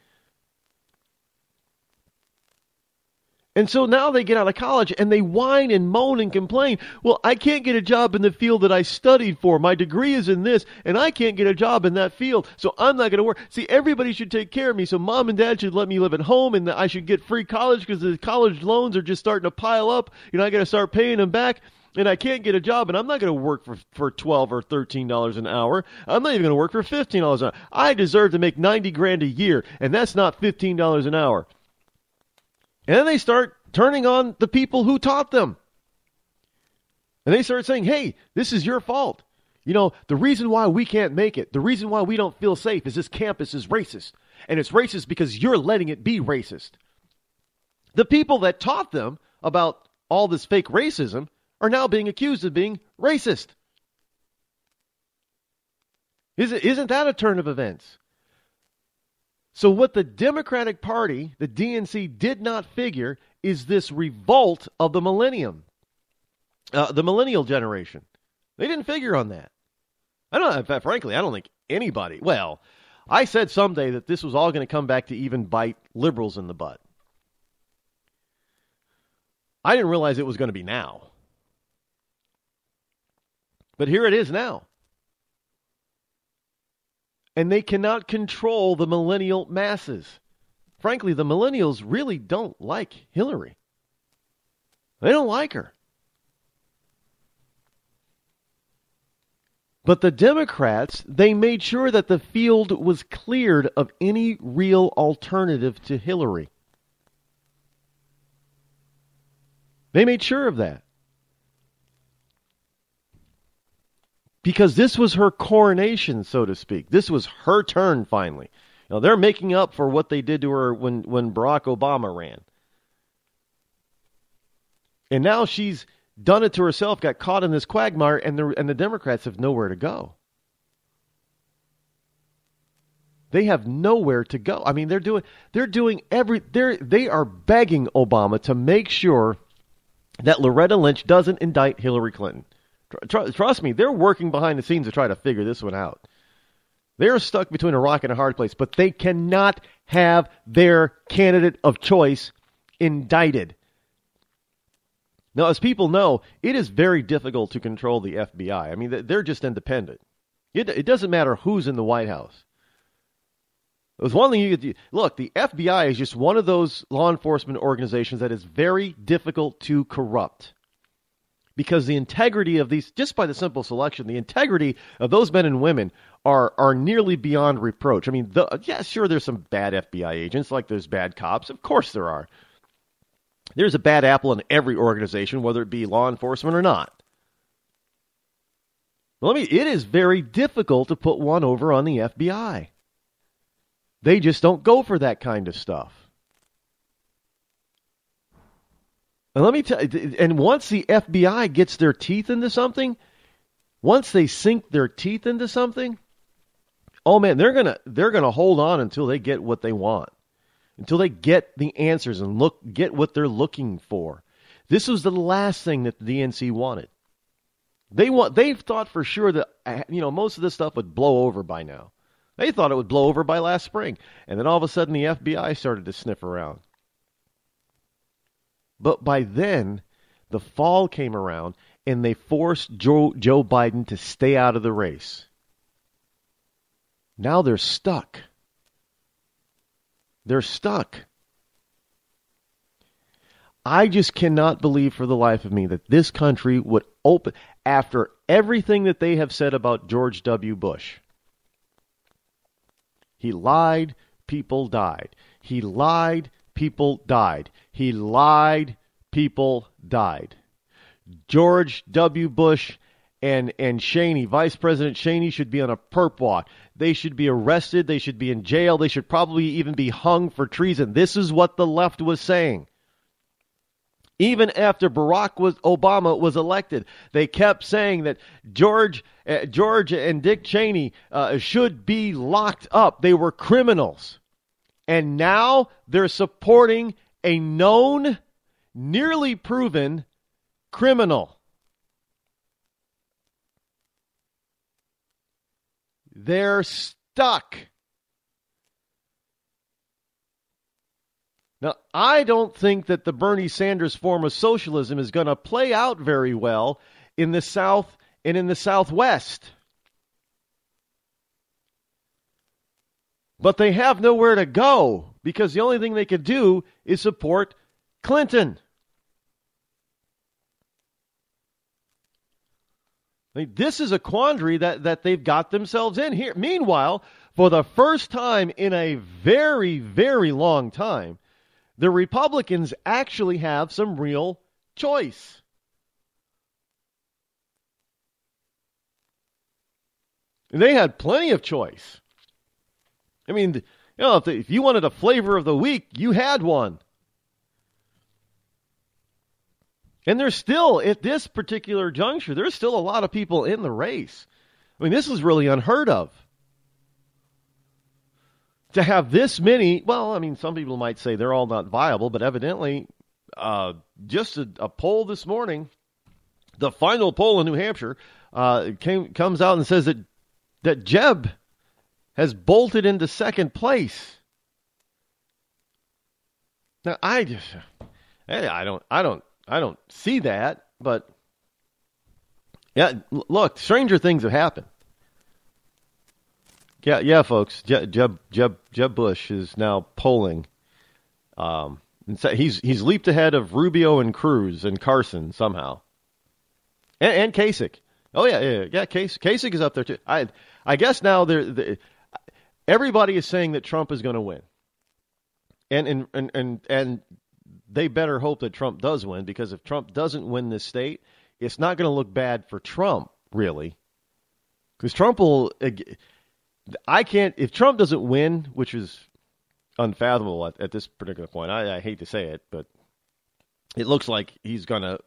[SPEAKER 13] And so now they get out of college and they whine and moan and complain. Well, I can't get a job in the field that I studied for. My degree is in this, and I can't get a job in that field, so I'm not going to work. See, everybody should take care of me, so mom and dad should let me live at home, and I should get free college because the college loans are just starting to pile up. I got to start paying them back. And I can't get a job, and I'm not going to work for $12 or $13 an hour. I'm not even going to work for $15 an hour. I deserve to make $90,000 a year, and that's not $15 an hour. And then they start turning on the people who taught them. And they start saying, hey, this is your fault. The reason why we can't make it, the reason why we don't feel safe is this campus is racist. And it's racist because you're letting it be racist. The people that taught them about all this fake racism are now being accused of being racist. Isn't that a turn of events? So what the Democratic Party, the DNC, did not figure is this revolt of the millennial generation. They didn't figure on that. Frankly, I don't think anybody. Well, I said someday that this was all going to come back to even bite liberals in the butt. I didn't realize it was going to be now. But here it is now. And they cannot control the millennial masses. Frankly, the millennials really don't like Hillary. They don't like her. But the Democrats, they made sure that the field was cleared of any real alternative to Hillary. They made sure of that. Because this was her coronation, so to speak. This was her turn, finally. You know, they're making up for what they did to her when Barack Obama ran. And now she's done it to herself, got caught in this quagmire, and the Democrats have nowhere to go. They have nowhere to go. I mean, they are begging Obama to make sure that Loretta Lynch doesn't indict Hillary Clinton. Trust me, they're working behind the scenes to try to figure this one out. They're stuck between a rock and a hard place, but they cannot have their candidate of choice indicted. Now, as people know, it is very difficult to control the FBI. I mean, they're just independent. It doesn't matter who's in the White House. There's one thing you could look, the FBI is just one of those law enforcement organizations that is very difficult to corrupt. Because the integrity of these, just by the simple selection, the integrity of those men and women are nearly beyond reproach. I mean, sure, there's some bad FBI agents, like there's bad cops. Of course there are. There's a bad apple in every organization, whether it be law enforcement or not. Well, it is very difficult to put one over on the FBI. They just don't go for that kind of stuff. And let me tell you, and once the FBI gets their teeth into something, once they sink their teeth into something, oh man, they're gonna hold on until they get what they want, until they get the answers and get what they're looking for. This was the last thing that the DNC wanted. They've thought for sure that most of this stuff would blow over by now. They thought it would blow over by last spring, and then all of a sudden the FBI started to sniff around. But by then, the fall came around, and they forced Joe Biden to stay out of the race. Now they're stuck. They're stuck. I just cannot believe for the life of me that this country would open, after everything that they have said about George W. Bush. He lied, people died. He lied, people died. He lied, people died. George W. Bush and Cheney, Vice President Cheney, should be on a perp walk. They should be arrested. They should be in jail. They should probably even be hung for treason. This is what the left was saying. Even after Obama was elected, they kept saying that George and Dick Cheney should be locked up. They were criminals. And now they're supporting a known, nearly proven criminal. They're stuck. Now, I don't think that the Bernie Sanders form of socialism is going to play out very well in the South and in the Southwest. But they have nowhere to go because the only thing they could do is support Clinton. I mean, this is a quandary that they've got themselves in here. Meanwhile, for the first time in a very, very long time, the Republicans actually have some real choice. They had plenty of choice. I mean, if you wanted a flavor of the week, you had one. And there's still, at this particular juncture, there's still a lot of people in the race. I mean, this is really unheard of. To have this many, well, I mean, some people might say they're all not viable, but evidently, just a poll this morning, the final poll in New Hampshire, comes out and says that Jeb has bolted into second place. Now, I don't see that, but yeah, look, stranger things have happened. Yeah, folks. Jeb Bush is now polling. And so he's leaped ahead of Rubio and Cruz and Carson somehow, and Kasich. Oh, yeah. Kasich is up there, too. I guess now everybody is saying that Trump is going to win. And they better hope that Trump does win, because if Trump doesn't win this state, it's not going to look bad for Trump, really. Because Trump will... if Trump doesn't win, which is unfathomable at this particular point, I hate to say it, but it looks like he's gonna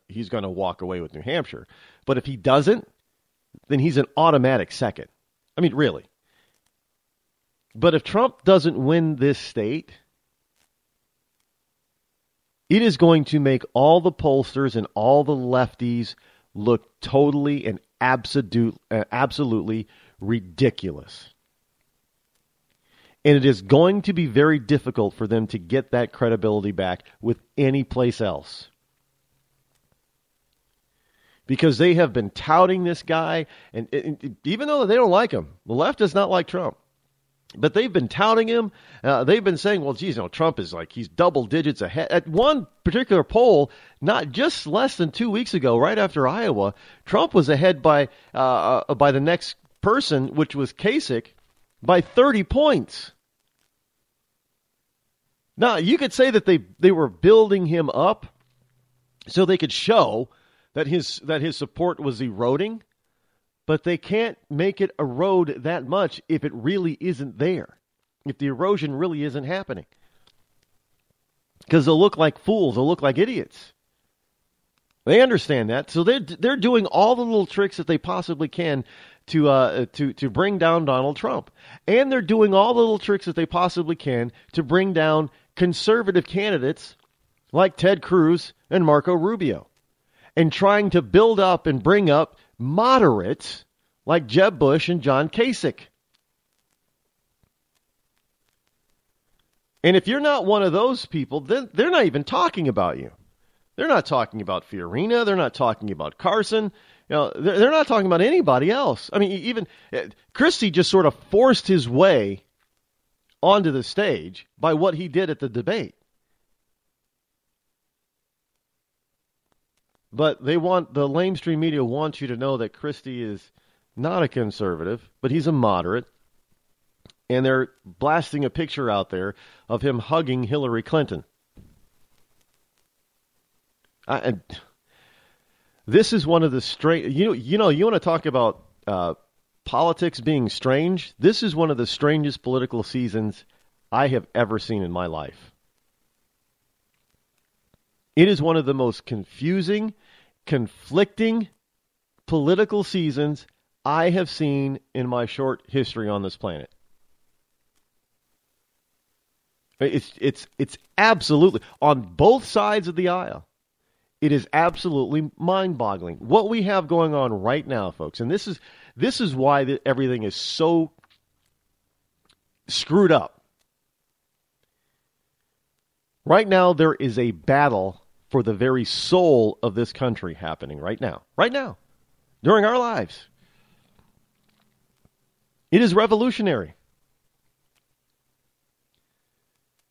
[SPEAKER 13] walk away with New Hampshire. But if he doesn't, then he's an automatic second. I mean, really. But if Trump doesn't win this state, it is going to make all the pollsters and all the lefties look totally and absolutely ridiculous. And it is going to be very difficult for them to get that credibility back with any place else. Because they have been touting this guy, and even though they don't like him, the left does not like Trump. But they've been touting him. They've been saying, well, geez, Trump is he's double digits ahead. At one particular poll, not just less than 2 weeks ago, right after Iowa, Trump was ahead by the next person, which was Kasich, by 30 points. Now, you could say that they were building him up so they could show that his support was eroding, but they can't make it erode that much if it really isn't there, if the erosion really isn't happening. Because they'll look like fools, they'll look like idiots. They understand that, so they're doing all the little tricks that they possibly can to bring down Donald Trump, and they're doing all the little tricks that they possibly can to bring down conservative candidates like Ted Cruz and Marco Rubio, and trying to build up and bring up moderates like Jeb Bush and John Kasich. And if you're not one of those people, then they're not even talking about you. They're not talking about Fiorina. They're not talking about Carson. They're not talking about anybody else. I mean, even Christie just sort of forced his way onto the stage by what he did at the debate. But the lamestream media wants you to know that Christie is not a conservative, but he's a moderate. And they're blasting a picture out there of him hugging Hillary Clinton. This is one of the strange... You want to talk about politics being strange? This is one of the strangest political seasons I have ever seen in my life. It is one of the most confusing, conflicting political seasons I have seen in my short history on this planet. It's absolutely, on both sides of the aisle, it is absolutely mind-boggling what we have going on right now, folks. And this is why everything is so screwed up. Right now, there is a battle for the very soul of this country happening right now, during our lives. It is revolutionary.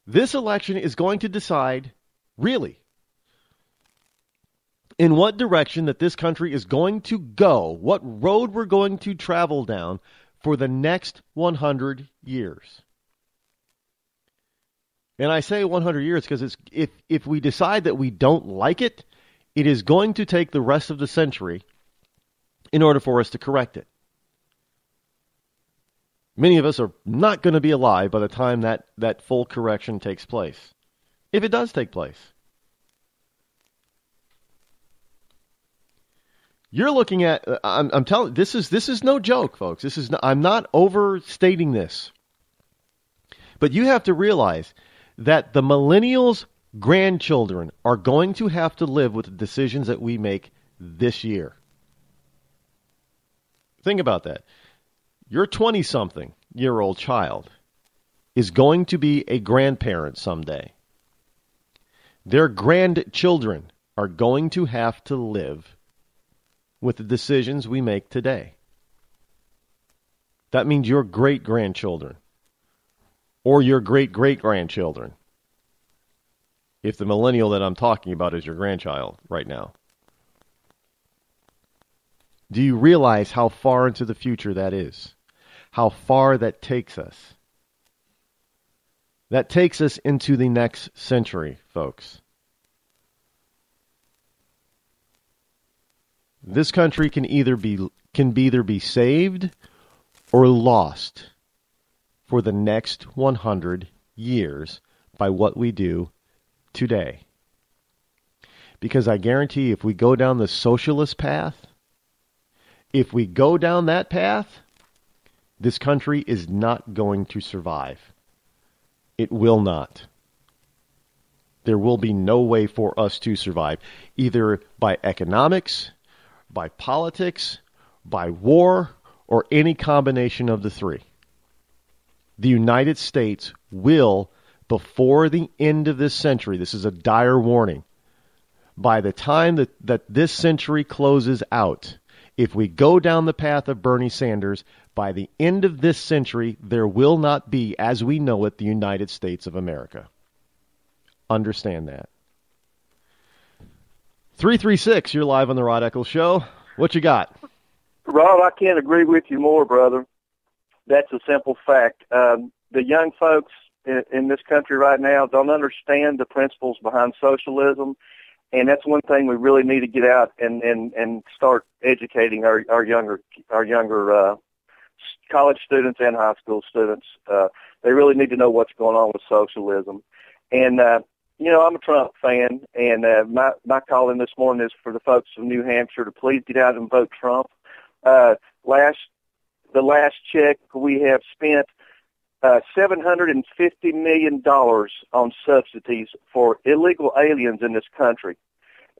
[SPEAKER 13] This election is going to decide, really, in what direction that this country is going to go, what road we're going to travel down for the next 100 years. And I say 100 years because if we decide that we don't like it, it is going to take the rest of the century in order for us to correct it. Many of us are not going to be alive by the time that full correction takes place, if it does take place. You're looking at, I'm telling, this is no joke, folks. I'm not overstating this. But you have to realize that the millennials' grandchildren are going to have to live with the decisions that we make this year. Think about that. Your 20-something-year-old child is going to be a grandparent someday. Their grandchildren are going to have to live with the decisions we make today. That means your great-grandchildren or your great-great-grandchildren, if the millennial that I'm talking about is your grandchild right now. Do you realize how far into the future that is? How far that takes us? That takes us into the next century, folks. This country can either be saved or lost for the next 100 years by what we do today. Because I guarantee if we go down the socialist path, if we go down that path, this country is not going to survive. It will not. There will be no way for us to survive, either by economics, by politics, by war, or any combination of the three. The United States will, before the end of this century, this is a dire warning, by the time that this century closes out, if we go down the path of Bernie Sanders, by the end of this century, there will not be, as we know it, the United States of America. Understand that. 336, you're live on the Rod Eccles Show. What you got?
[SPEAKER 20] Rod, I can't agree with you more, brother. That's a simple fact. The young folks in this country right now don't understand the principles behind socialism, and that's one thing we really need to get out and start educating our younger college students and high school students. They really need to know what's going on with socialism. And I'm a Trump fan, and my call in this morning is for the folks of New Hampshire to please get out and vote Trump. The last check, we have spent $750 million on subsidies for illegal aliens in this country,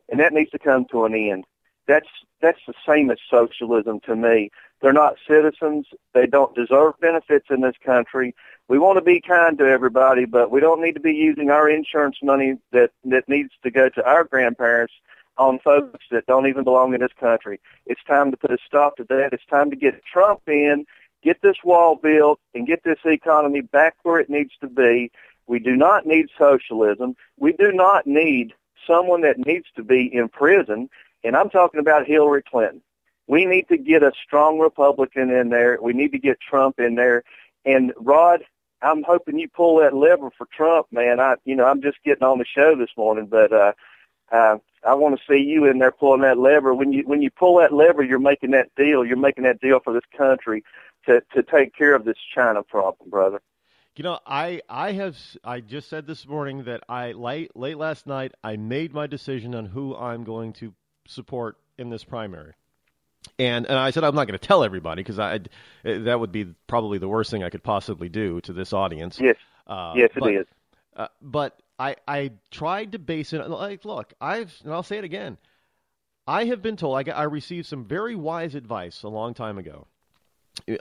[SPEAKER 20] and that needs to come to an end. That's the same as socialism to me. They're not citizens. They don't deserve benefits in this country. We want to be kind to everybody, but we don't need to be using our insurance money that needs to go to our grandparents on folks that don't even belong in this country. It's time to put a stop to that. It's time to get Trump in, get this wall built, and get this economy back where it needs to be. We do not need socialism. We do not need someone that needs to be in prison, and I'm talking about Hillary Clinton. We need to get a strong Republican in there. We need to get Trump in there. And, Rod, I'm hoping you pull that lever for Trump, man. I'm just getting on the show this morning, but I want to see you in there pulling that lever. When you pull that lever, you're making that deal. You're making that deal for this country to take care of this China problem, brother.
[SPEAKER 13] You know, I just said this morning that late last night I made my decision on who I'm going to support in this primary. And I said I'm not going to tell everybody because that would be probably the worst thing I could possibly do to this audience.
[SPEAKER 20] Yes, it is.
[SPEAKER 13] But I tried to base it like, look, and I'll say it again. I have been told I received some very wise advice a long time ago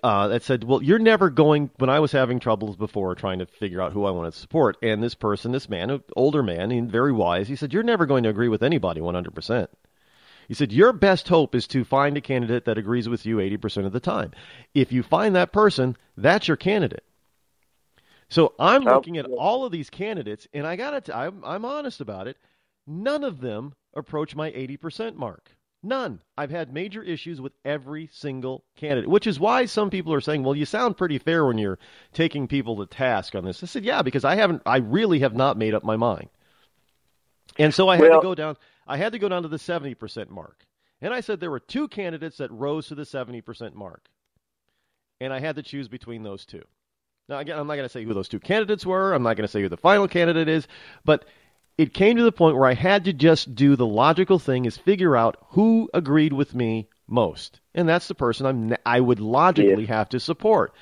[SPEAKER 13] that said, well, you're never going. When I was having troubles before trying to figure out who I wanted to support, and this man, an older man, and very wise, he said, you're never going to agree with anybody 100%. He said, your best hope is to find a candidate that agrees with you 80% of the time. If you find that person, that's your candidate. So I'm looking at all of these candidates, and I'm honest about it. None of them approach my 80% mark. None. I've had major issues with every single candidate, which is why some people are saying, well, you sound pretty fair when you're taking people to task on this. I said, yeah, because I really have not made up my mind. And so I had to go down. I had to go down to the 70% mark. And I said there were two candidates that rose to the 70% mark. And I had to choose between those two. Now, again, I'm not going to say who those two candidates were. I'm not going to say who the final candidate is. But it came to the point where I had to just do the logical thing is figure out who agreed with me most. And that's the person I would logically have to support.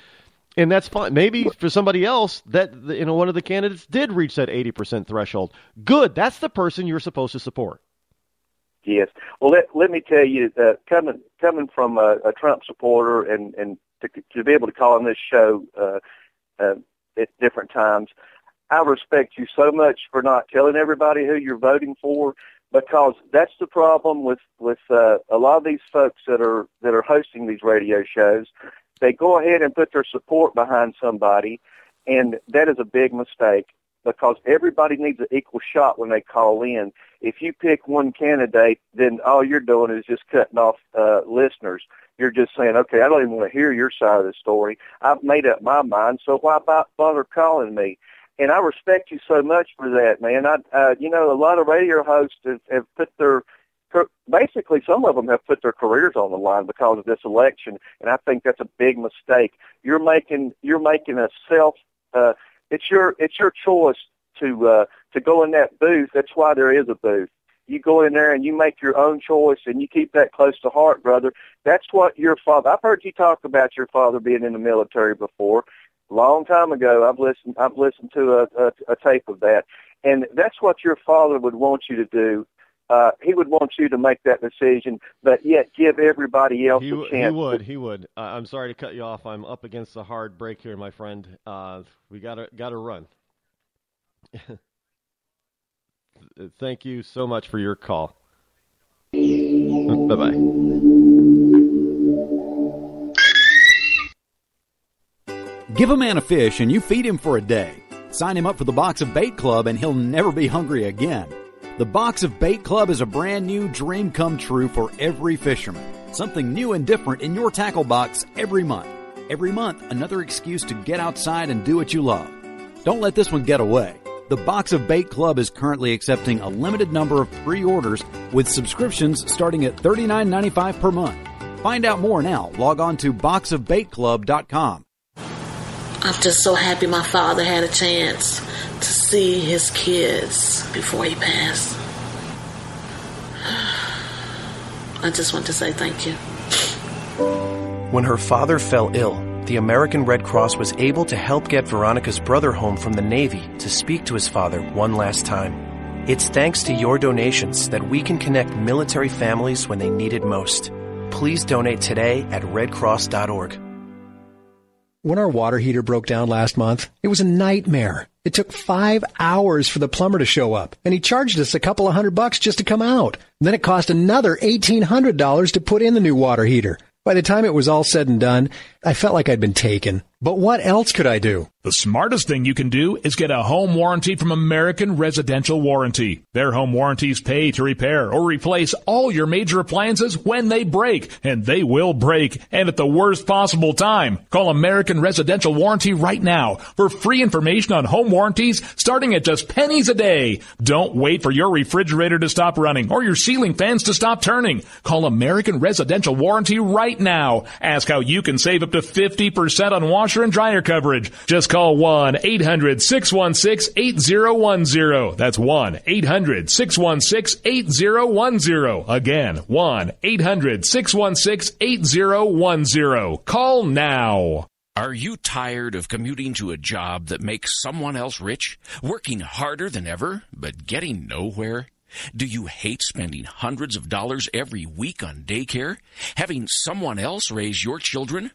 [SPEAKER 13] And that's fine. Maybe for somebody else that one of the candidates did reach that 80% threshold. Good. That's the person you're supposed to support.
[SPEAKER 20] Yes. Well, let me tell you, coming from a Trump supporter and to be able to call on this show at different times, I respect you so much for not telling everybody who you're voting for, because that's the problem with a lot of these folks that are hosting these radio shows. They go ahead and put their support behind somebody, and that is a big mistake. because everybody needs an equal shot when they call in. If you pick one candidate, then all you're doing is just cutting off listeners. You're just saying, okay, I don't even want to hear your side of the story. I've made up my mind, so why bother calling me? And I respect you so much for that, man. A lot of radio hosts have put basically some of them have put their careers on the line because of this election, and I think that's a big mistake. You're making a it's your choice to go in that booth. That's why there is a booth. You go in there and you make your own choice, and you keep that close to heart, brother. That's what your father. I've heard you talk about your father being in the military before. A long time ago, I've listened to a tape of that, and that's what your father would want you to do. He would want you to make that decision, but yet give everybody else a chance.
[SPEAKER 13] He would. I'm sorry to cut you off. I'm up against a hard break here, my friend. We gotta run. Thank you so much for your call. Bye-bye.
[SPEAKER 2] Give a man a fish and you feed him for a day. Sign him up for the Box of Bait Club and he'll never be hungry again. The Box of Bait Club is a brand new dream come true for every fisherman. Something new and different in your tackle box every month. Every month, another excuse to get outside and do what you love. Don't let this one get away. The Box of Bait Club is currently accepting a limited number of pre-orders with subscriptions starting at $39.95 per month. Find out more now. Log on to boxofbaitclub.com.
[SPEAKER 3] I'm just so happy my father had a chance to see his kids before he passed. I just want to say thank you.
[SPEAKER 4] When her father fell ill, the American Red Cross was able to help get Veronica's brother home from the Navy to speak to his father one last time. It's thanks to your donations that we can connect military families when they need it most. Please donate today at redcross.org.
[SPEAKER 5] When our water heater broke down last month, it was a nightmare. It took 5 hours for the plumber to show up, and he charged us a couple of $100 just to come out. And then it cost another $1,800 to put in the new water heater. By the time it was all said and done, I felt like I'd been taken. But what else could I do?
[SPEAKER 6] The smartest thing you can do is get a home warranty from American Residential Warranty. Their home warranties pay to repair or replace all your major appliances when they break, and they will break, and at the worst possible time. Call American Residential Warranty right now for free information on home warranties starting at just pennies a day. Don't wait for your refrigerator to stop running or your ceiling fans to stop turning. Call American Residential Warranty right now. Ask how you can save up to 50% on washer and dryer coverage. Just call 1-800-616-8010. That's 1-800-616-8010. Again, 1-800-616-8010. Call now.
[SPEAKER 7] Are you tired of commuting to a job that makes someone else rich? Working harder than ever, but getting nowhere? Do you hate spending hundreds of dollars every week on daycare? Having someone else raise your children?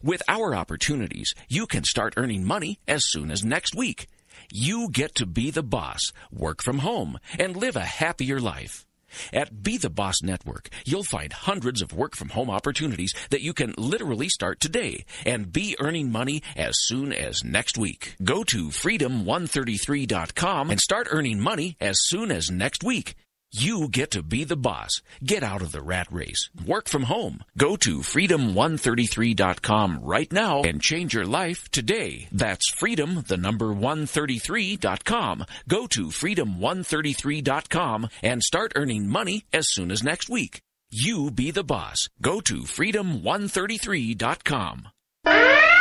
[SPEAKER 7] With our opportunities, you can start earning money as soon as next week. You get to be the boss, work from home, and live a happier life. At Be the Boss Network, you'll find hundreds of work-from-home opportunities that you can literally start today and be earning money as soon as next week. Go to freedom133.com and start earning money as soon as next week. You get to be the boss. Get out of the rat race. Work from home. Go to freedom133.com right now and change your life today. That's freedom133.com. Go to freedom133.com and start earning money as soon as next week. You be the boss. Go to freedom133.com.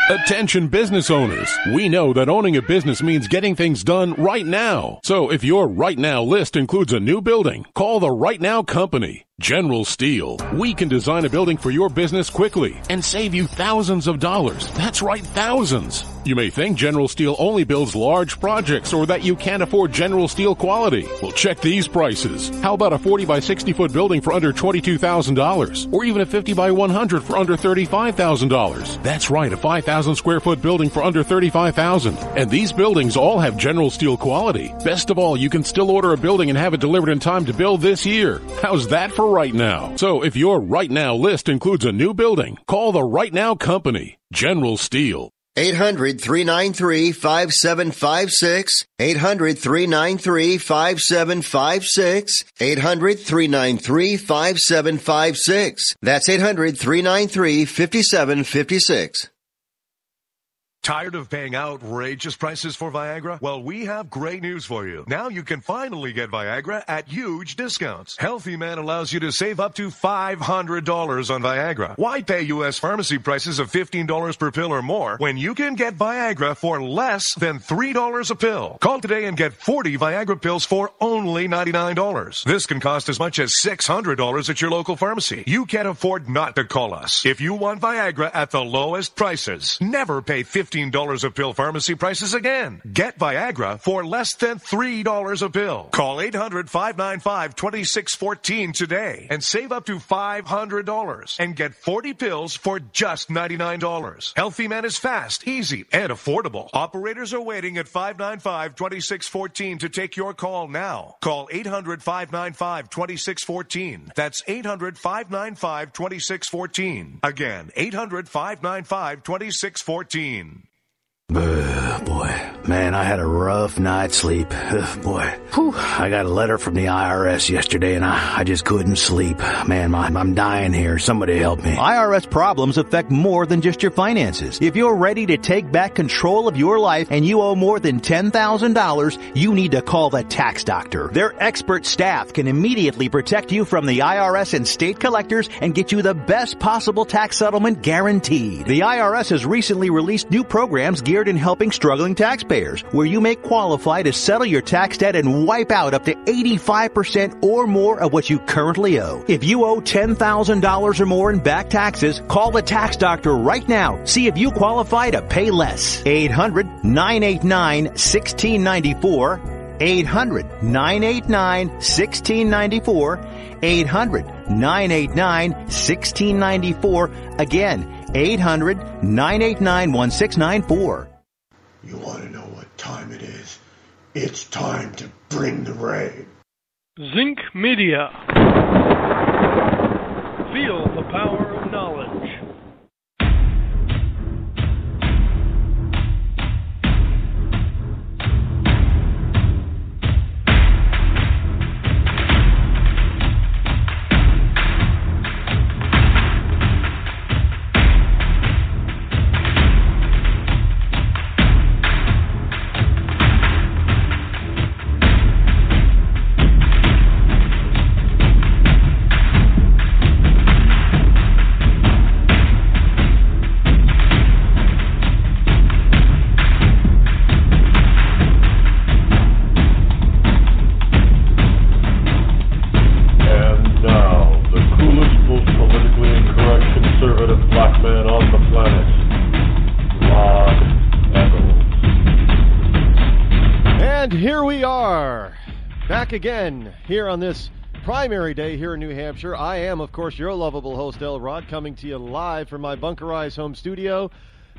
[SPEAKER 8] Attention business owners. We know that owning a business means getting things done right now. So if your right now list includes a new building, call the Right Now Company. General Steel. We can design a building for your business quickly and save you thousands of dollars. That's right, thousands. You may think General Steel only builds large projects or that you can't afford General Steel quality. Well, check these prices. How about a 40 by 60 foot building for under $22,000? Or even a 50 by 100 for under $35,000? That's right, a 5,000 square foot building for under $35,000. And these buildings all have General Steel quality. Best of all, you can still order a building and have it delivered in time to build this year. How's that for right now? So if your right now list includes a new building, call the Right Now Company. General Steel.
[SPEAKER 9] 800-393-5756. 800-393-5756. 800-393-5756. That's 800-393-5756.
[SPEAKER 10] Tired of paying outrageous prices for Viagra? Well, we have great news for you. Now you can finally get Viagra at huge discounts. Healthy Man allows you to save up to $500 on Viagra. Why pay U.S. pharmacy prices of $15 per pill or more when you can get Viagra for less than $3 a pill? Call today and get 40 Viagra pills for only $99. This can cost as much as $600 at your local pharmacy. You can't afford not to call us. If you want Viagra at the lowest prices, never pay $15 a pill pharmacy prices again. Get Viagra for less than $3 a pill. Call 800-595-2614 today and save up to $500 and get 40 pills for just $99. Healthy Man is fast, easy, and affordable. Operators are waiting at 595-2614 to take your call now. Call 800-595-2614. That's 800-595-2614. Again, 800-595-2614.
[SPEAKER 11] Boy, man, I had a rough night's sleep. I got a letter from the IRS yesterday, and I just couldn't sleep. Man, I'm dying here. Somebody help me.
[SPEAKER 2] IRS problems affect more than just your finances. If you're ready to take back control of your life and you owe more than $10,000, you need to call the tax doctor. Their expert staff can immediately protect you from the IRS and state collectors and get you the best possible tax settlement guaranteed. The IRS has recently released new programs geared in helping struggling taxpayers, where you may qualify to settle your tax debt and wipe out up to 85% or more of what you currently owe. If you owe $10,000 or more in back taxes, call the tax doctor right now. See if you qualify to pay less. 800-989-1694. 800-989-1694. 800-989-1694. Again, 800-989-1694.
[SPEAKER 12] You want to know what time it is? It's time to bring the rain.
[SPEAKER 21] Zinc Media. Feel the power of knowledge. Again, here on this primary day here in New Hampshire. I am, of course, your lovable host, El Rod, coming to you live from my bunkerized home studio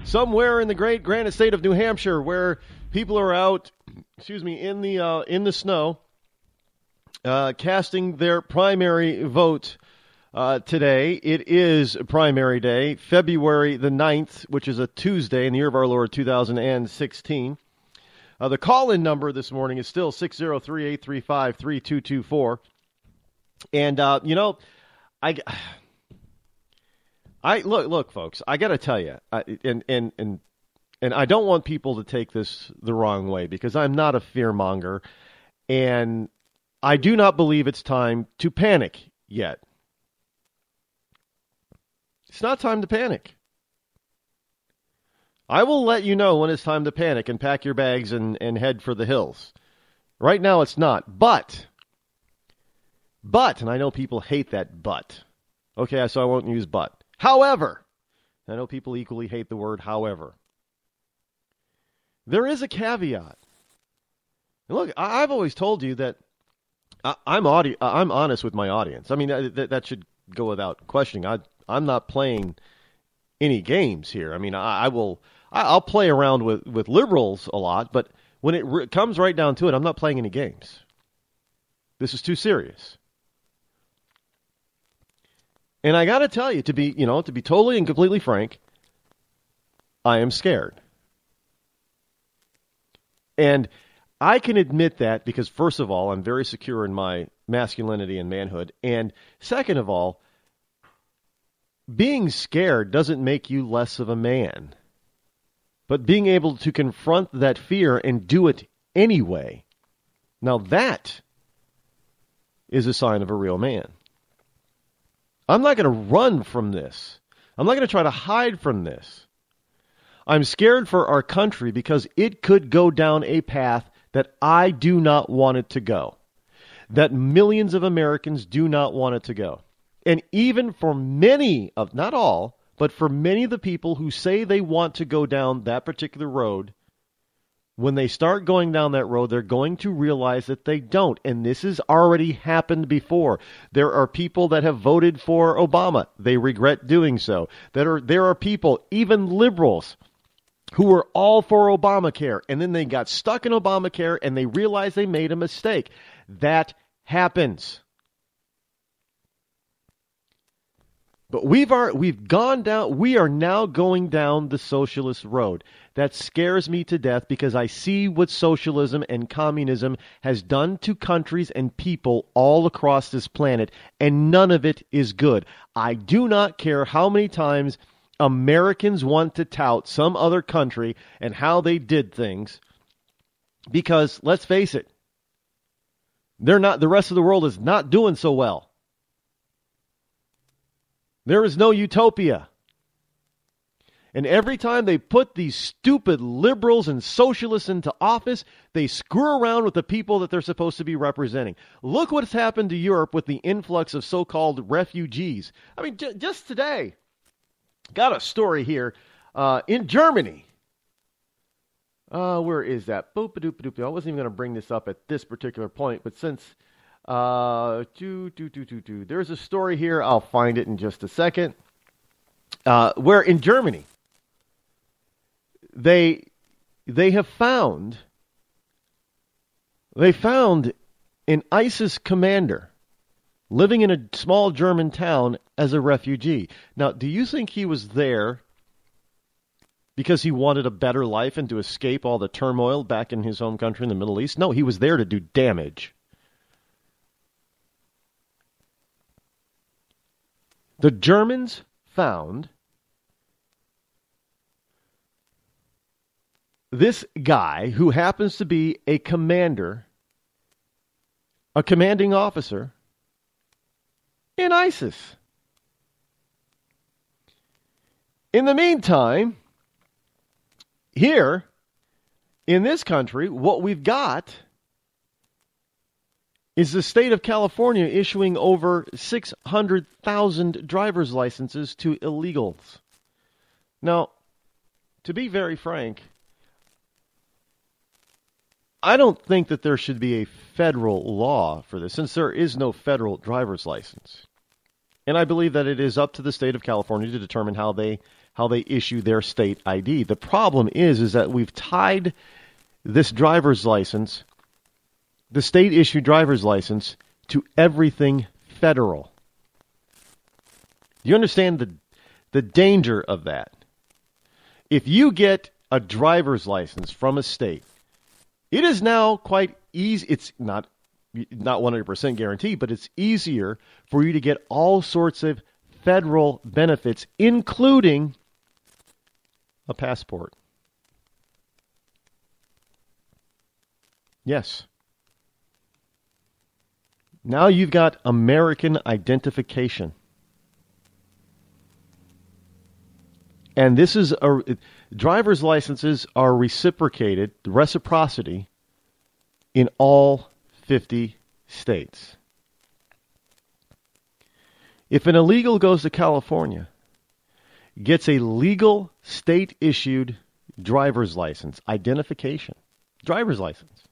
[SPEAKER 21] somewhere in the great grand state of New Hampshire, where people are out, in the snow, casting their primary vote today. It is primary day, February the 9th, which is a Tuesday in the year of our Lord 2016. The call-in number this morning is still 603-835-3224. And, I look, folks, I got to tell you, and I don't want people to take this the wrong way, because I'm not a fearmonger, and I do not believe it's time to panic yet. It's not time to panic. I will let you know when it's time to panic and pack your bags and head for the hills. Right now it's not. But, and I know people hate that but. Okay, so I won't use but. However, I know people equally hate the word however. There is a caveat. Look, I've always told you that I'm honest with my audience. I mean, that should go without questioning. I'm not playing any games here. I mean, I'll play around with liberals a lot, but when it comes right down to it, I'm not playing any games. This is too serious. And I got to tell you, to be totally and completely frank, I am scared. And I can admit that because, first of all, I'm very secure in my masculinity and manhood. And second of all, being scared doesn't make you less of a man. But being able to confront that fear and do it anyway, now that is a sign of a real man. I'm not going to run from this. I'm not going to try to hide from this. I'm scared for our country because it could go down a path that I do not want it to go, that millions of Americans do not want it to go. And even for many of, not all, but for many of the people who say they want to go down that particular road, when they start going down that road, they're going to realize that they don't. And this has already happened before. There are people that have voted for Obama. They regret doing so. There are people, even liberals, who were all for Obamacare. And then they got stuck in Obamacare and they realized they made a mistake. That happens. But we are now going down the socialist road. That scares me to death because I see what socialism and communism has done to countries and people all across this planet, and none of it is good. I do not care how many times Americans want to tout some other country and how they did things, because let's face it, the rest of the world is not doing so well. There is no utopia. And every time they put these stupid liberals and socialists into office, they screw around with the people that they're supposed to be representing. Look what's happened to Europe with the influx of so-called refugees. I mean, just today, got a story here in Germany. Where is that? Boop-a-doop-a-doop. I wasn't even going to bring this up at this particular point, but since... There's a story here. I'll find it in just a second. Where in Germany, they found an ISIS commander living in a small German town as a refugee. Now, do you think he was there because he wanted a better life and to escape all the turmoil back in his home country in the Middle East? No, he was there to do damage. The Germans found this guy who happens to be a commander, a commanding officer in ISIS. In the meantime, here in this country, what we've got is the state of California issuing over 600,000 driver's licenses to illegals. Now, to be very frank, I don't think that there should be a federal law for this, since there is no federal driver's license. And I believe that it is up to the state of California to determine how they issue their state ID. The problem is that we've tied this driver's license, the state-issued driver's license, to everything federal. You understand the danger of that? If you get a driver's license from a state, it is now quite easy. It's not 100% guaranteed, but it's easier for you to get all sorts of federal benefits, including a passport. Yes. Now you've got American identification. And this is driver's licenses are reciprocated, reciprocity, in all 50 states. If an illegal goes to California, gets a legal state-issued driver's license, identification, driver's license,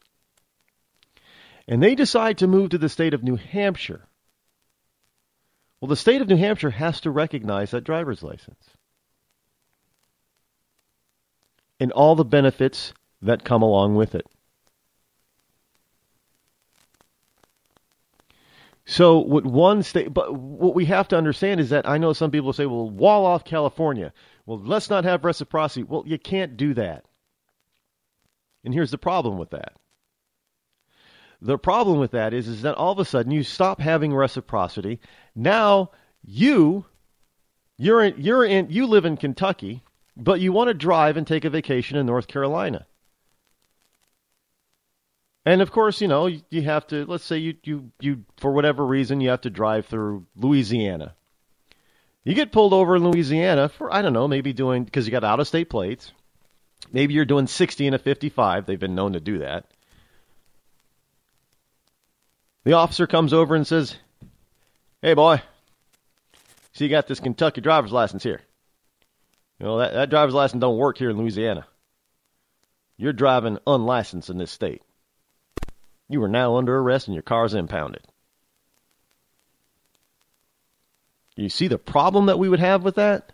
[SPEAKER 21] and they decide to move to the state of New Hampshire, well, the state of New Hampshire has to recognize that driver's license and all the benefits that come along with it. So what one state, but what we have to understand is that I know some people say, well, wall off California. Well, let's not have reciprocity. Well, you can't do that. And here's the problem with that. The problem with that is that all of a sudden you stop having reciprocity. Now you live in Kentucky, but you want to drive and take a vacation in North Carolina. And of course, you know, you have to, let's say you for whatever reason, you have to drive through Louisiana. You get pulled over in Louisiana for, I don't know, maybe doing, because you got out-of-state plates. Maybe you're doing 60 and a 55. They've been known to do that. The officer comes over and says, "Hey, boy, so you got this Kentucky driver's license here. You know, that driver's license don't work here in Louisiana. You're driving unlicensed in this state. You are now under arrest and your car's impounded." You see the problem that we would have with that?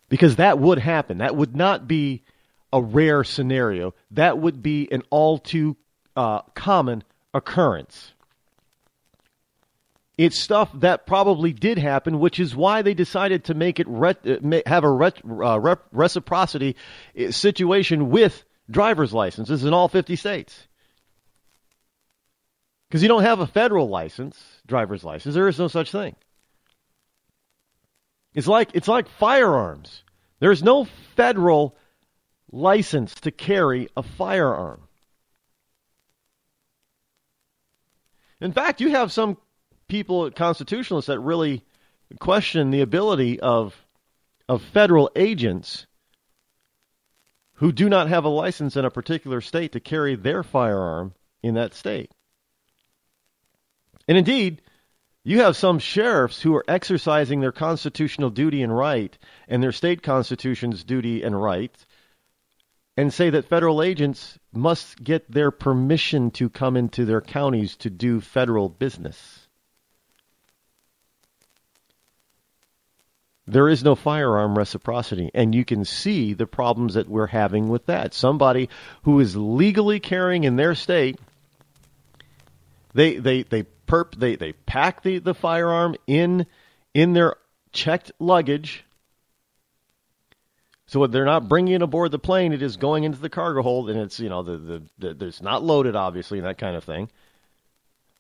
[SPEAKER 21] Because that would happen. That would not be a rare scenario. That would be an all too common occurrence. It's stuff that probably did happen, which is why they decided to make it have a reciprocity situation with driver's licenses in all 50 states. Because you don't have a federal driver's license. There is no such thing. It's like firearms. There's no federal license to carry a firearm. In fact, you have some people, constitutionalists, that really question the ability of federal agents who do not have a license in a particular state to carry their firearm in that state. And indeed, you have some sheriffs who are exercising their constitutional duty and right and their state constitution's duty and right and say that federal agents must get their permission to come into their counties to do federal business. There is no firearm reciprocity, and you can see the problems that we're having with that. Somebody who is legally carrying in their state, they pack the firearm in their checked luggage. So they're not bringing it aboard the plane. It is going into the cargo hold, and it's, you know, it's not loaded, obviously, and that kind of thing.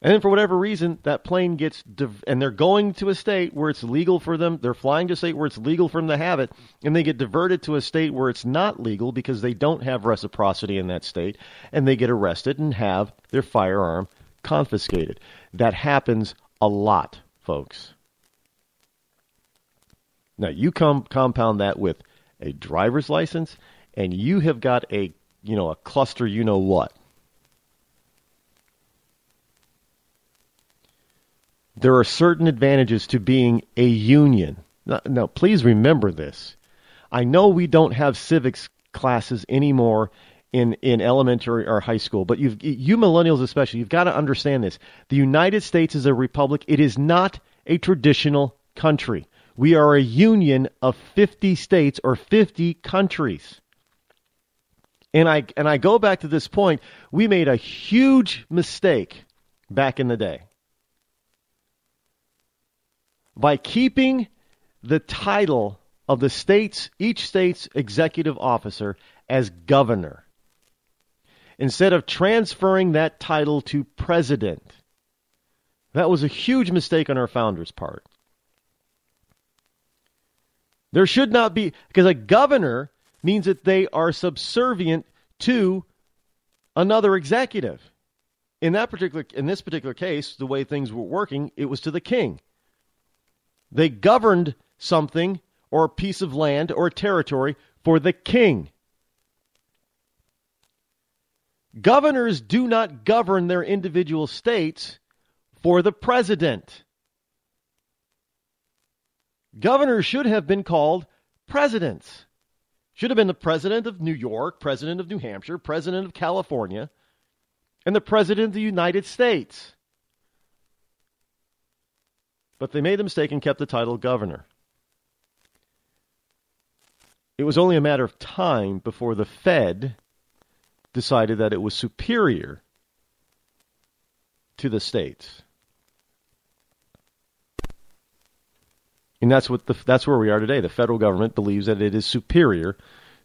[SPEAKER 21] And then for whatever reason, that plane gets, and they're going to a state where it's legal for them. They're flying to a state where it's legal for them to have it, and they get diverted to a state where it's not legal because they don't have reciprocity in that state, and they get arrested and have their firearm confiscated. That happens a lot, folks. Now, you compound that with a driver's license, and you have got a cluster you-know-what. There are certain advantages to being a union. Now, please remember this. I know we don't have civics classes anymore in elementary or high school, but you millennials especially, you've got to understand this. The United States is a republic. It is not a traditional country. We are a union of 50 states or 50 countries. And I go back to this point. We made a huge mistake back in the day by keeping the title of each state's executive officer as governor, instead of transferring that title to president. That was a huge mistake on our founders' part. There should not be, because a governor means that they are subservient to another executive. In this particular case, the way things were working, it was to the king. They governed something or a piece of land or territory for the king. Governors do not govern their individual states for the president. Governors should have been called presidents. Should have been the president of New York, president of New Hampshire, president of California, and the president of the United States. But they made the mistake and kept the title governor. It was only a matter of time before the Fed decided that it was superior to the states. And that's where we are today. The federal government believes that it is superior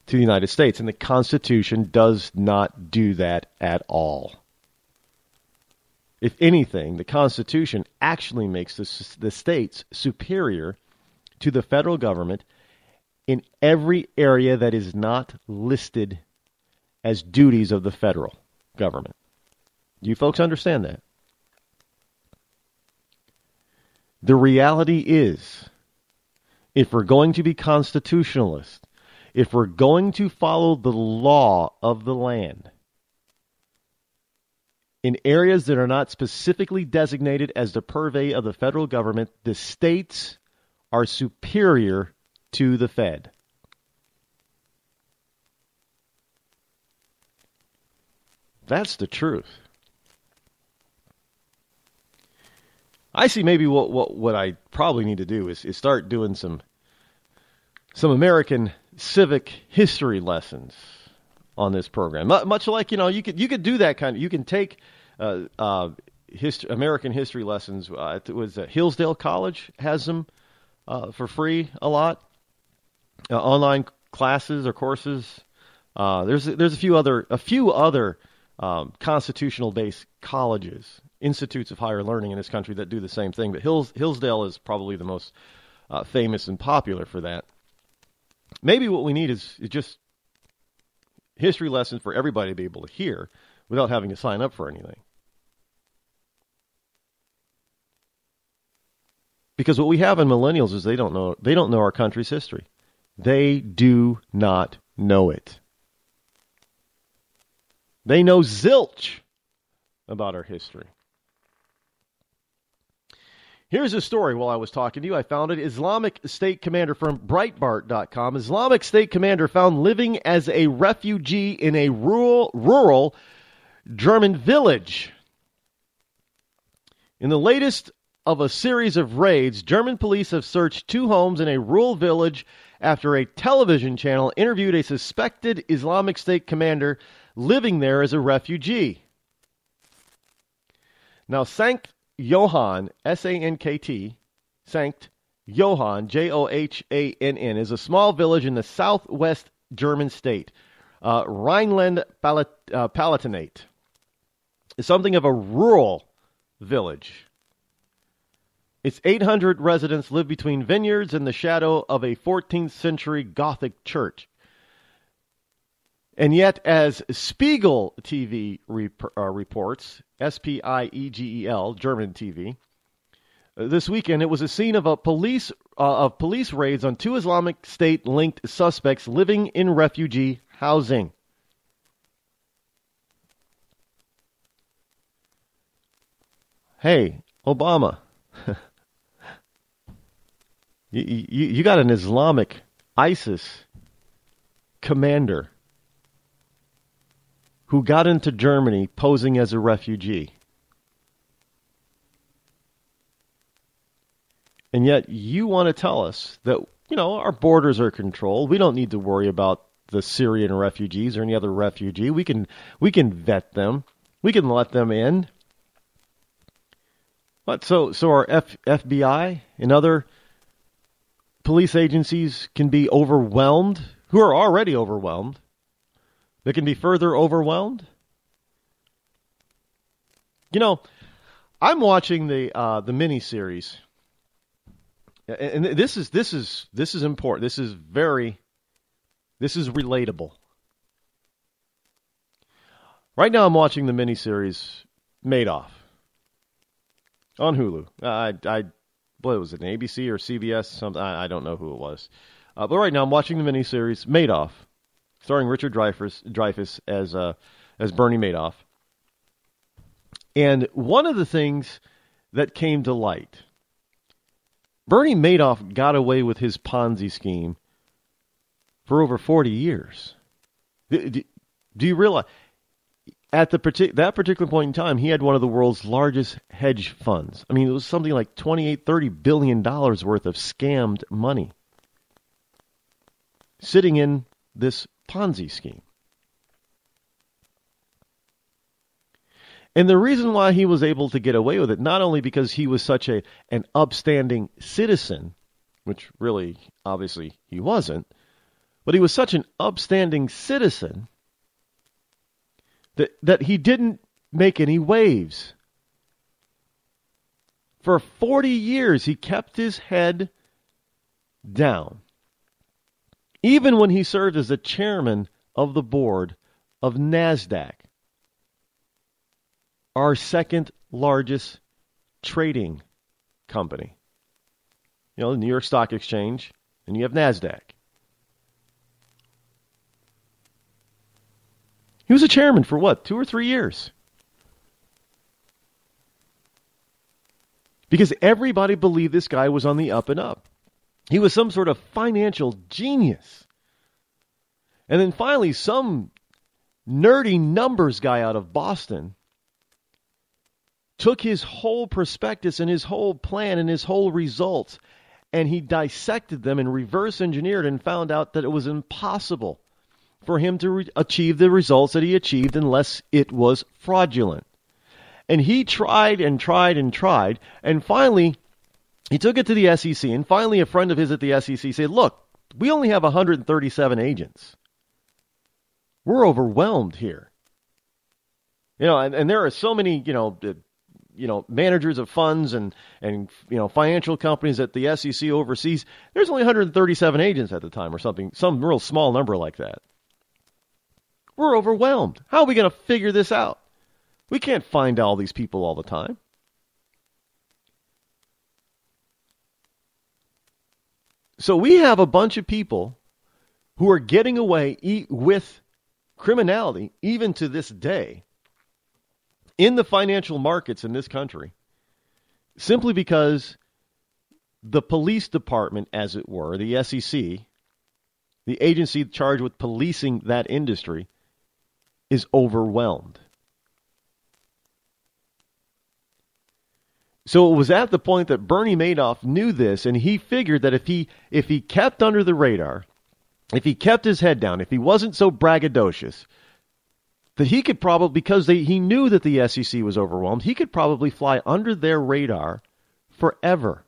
[SPEAKER 21] to the United States. And the Constitution does not do that at all. If anything, the Constitution actually makes the states superior to the federal government in every area that is not listed as duties of the federal government. You folks understand that? The reality is, if we're going to be constitutionalist, if we're going to follow the law of the land, in areas that are not specifically designated as the purvey of the federal government, the states are superior to the Fed. That's the truth. I see maybe what I probably need to do is start doing some American civic history lessons on this program. Much like, you could do that kind of, you can take American history lessons. It was Hillsdale College has them for free a lot. Online classes or courses. There's a few other constitutional-based colleges, institutes of higher learning in this country that do the same thing. But Hillsdale is probably the most famous and popular for that. Maybe what we need is just history lessons for everybody to be able to hear without having to sign up for anything. Because what we have in millennials is they don't know our country's history. They do not know it. They know zilch about our history. Here's a story while I was talking to you. I found it. Islamic State commander from Breitbart.com. Islamic State commander found living as a refugee in a rural German village. In the latest of a series of raids, German police have searched 2 homes in a rural village after a television channel interviewed a suspected Islamic State commander living there as a refugee. Now, Sankt Johann, S-A-N-K-T, Sankt Johann, J-O-H-A-N-N, is a small village in the southwest German state, Rhineland-Palatinate. It's something of a rural village. Its 800 residents live between vineyards in the shadow of a 14th century Gothic church. And yet, as Spiegel TV reports, S-P-I-E-G-E-L, German TV, this weekend it was a scene of police raids on 2 Islamic State-linked suspects living in refugee housing. Hey, Obama, you got an Islamic ISIS commander who got into Germany posing as a refugee. And yet you want to tell us that, our borders are controlled. We don't need to worry about the Syrian refugees or any other refugee. We can vet them. We can let them in. What? So our FBI and other police agencies can be overwhelmed, who are already overwhelmed. They can be further overwhelmed. I'm watching the miniseries, and this is important. This is relatable. Right now, I'm watching the miniseries Madoff on Hulu. What was it, an ABC or CBS? Something I don't know who it was, but right now I'm watching the miniseries Madoff, starring Richard Dreyfuss as Bernie Madoff. And one of the things that came to light, Bernie Madoff got away with his Ponzi scheme for over 40 years. Do you realize, at that particular point in time, he had one of the world's largest hedge funds. I mean, it was something like $28-30 billion worth of scammed money sitting in this Ponzi scheme. And the reason why he was able to get away with it, not only because he was such an upstanding citizen, which really, obviously, he wasn't, But he was such an upstanding citizen that he didn't make any waves. For 40 years, he kept his head down. Even when he served as the chairman of the board of NASDAQ, our second largest trading company. You know, the New York Stock Exchange, and you have NASDAQ. He was a chairman for what, 2 or 3 years? Because everybody believed this guy was on the up and up. He was some sort of financial genius. And then finally, some nerdy numbers guy out of Boston took his whole prospectus and his whole plan and his whole results, and he dissected them and reverse engineered and found out that it was impossible for him to achieve the results that he achieved unless it was fraudulent. And he tried and tried and tried, and finally he took it to the SEC, and finally a friend of his at the SEC said, look, we only have 137 agents. We're overwhelmed here. You know, and there are so many, managers of funds and financial companies that the SEC oversees. There's only 137 agents at the time or something, some real small number like that. We're overwhelmed. How are we going to figure this out? We can't find all these people all the time. So we have a bunch of people who are getting away with criminality, even to this day, in the financial markets in this country, simply because the police department, as it were, the SEC, the agency charged with policing that industry, is overwhelmed. So it was at the point that Bernie Madoff knew this, and he figured that if he kept under the radar, if he kept his head down, if he wasn't so braggadocious, that he could probably, because he knew that the SEC was overwhelmed, he could probably fly under their radar forever.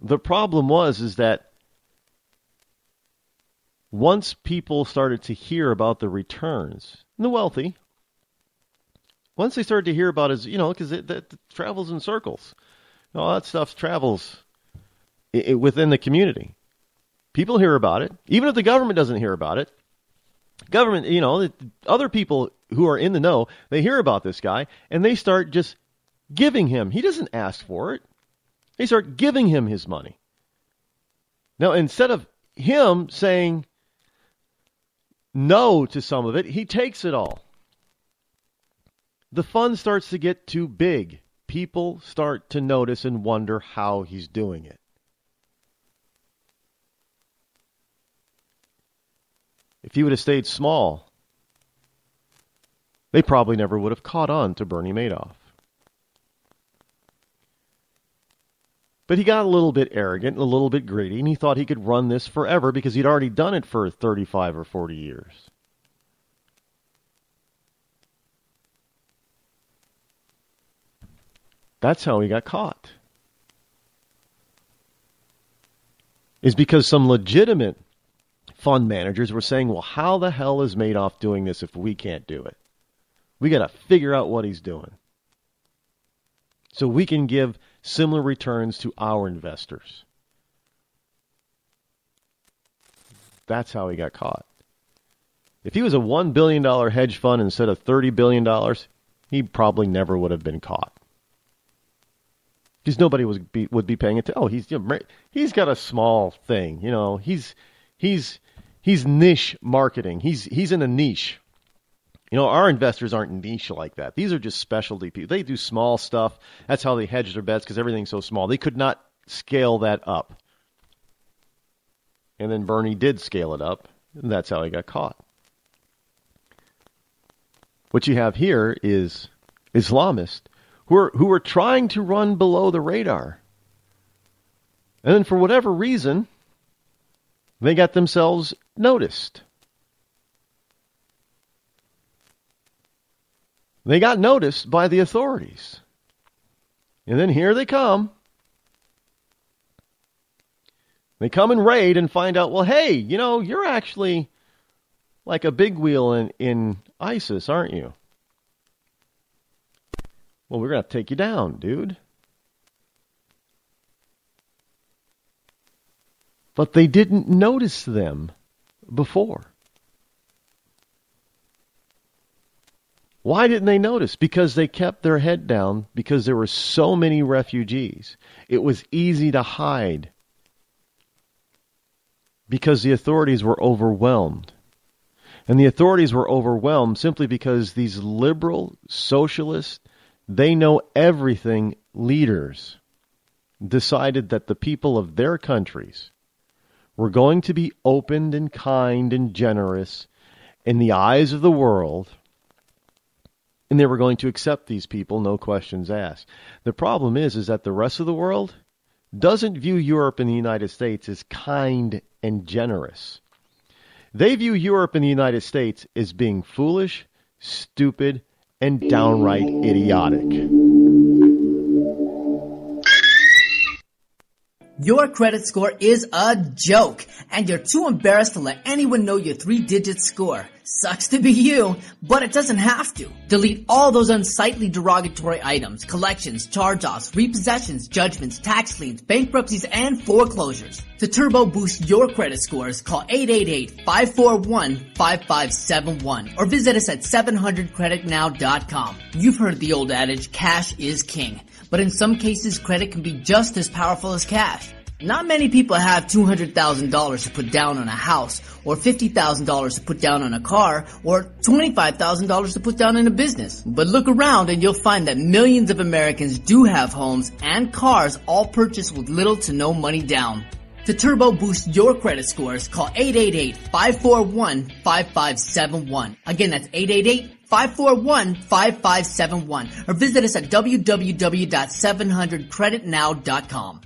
[SPEAKER 21] The problem is that once people started to hear about the returns, and the wealthy, once they started to hear about his, because it travels in circles. All that stuff travels within the community. People hear about it. Even if the government doesn't hear about it, government, other people who are in the know, they hear about this guy, and they start just giving him. He doesn't ask for it. They start giving him his money. Now, instead of him saying no to some of it, he takes it all. The fund starts to get too big. People start to notice and wonder how he's doing it. If he would have stayed small, they probably never would have caught on to Bernie Madoff. But he got a little bit arrogant, a little bit greedy, and he thought he could run this forever because he'd already done it for 35 or 40 years. That's how he got caught. Is because some legitimate fund managers were saying, well, how the hell is Madoff doing this if we can't do it? We got to figure out what he's doing so we can give similar returns to our investors. That's how he got caught. If he was a $1 billion hedge fund instead of $30 billion, he probably never would have been caught. Because nobody would be paying attention. Oh, he's got a small thing. He's niche marketing. He's in a niche. Our investors aren't niche like that. These are just specialty people. They do small stuff. That's how they hedge their bets because everything's so small. They could not scale that up. And then Bernie did scale it up, and that's how he got caught. What you have here is Islamists who are trying to run below the radar. And then for whatever reason, they got themselves noticed. They got noticed by the authorities. And then here they come. They come and raid and find out, well, hey, you're actually like a big wheel in ISIS, aren't you? Well, we're going to have to take you down, dude. But they didn't notice them before. Why didn't they notice? Because they kept their head down, because there were so many refugees. It was easy to hide because the authorities were overwhelmed. And the authorities were overwhelmed simply because these liberal, socialist, they know everything leaders decided that the people of their countries were going to be open and kind and generous in the eyes of the world, and they were going to accept these people, no questions asked. The problem is that the rest of the world doesn't view Europe and the United States as kind and generous. They view Europe and the United States as being foolish, stupid, and downright idiotic.
[SPEAKER 15] Your credit score is a joke, and you're too embarrassed to let anyone know your 3-digit score. Sucks to be you, but it doesn't have to. Delete all those unsightly derogatory items, collections, charge-offs, repossessions, judgments, tax liens, bankruptcies, and foreclosures. To turbo boost your credit scores, call 888-541-5571 or visit us at 700creditnow.com. You've heard the old adage, cash is king. But in some cases, credit can be just as powerful as cash. Not many people have $200,000 to put down on a house, or $50,000 to put down on a car, or $25,000 to put down in a business. But look around and you'll find that millions of Americans do have homes and cars all purchased with little to no money down. To turbo boost your credit scores, call 888-541-5571. Again, that's 888-541-5571. Or visit us at www.700creditnow.com.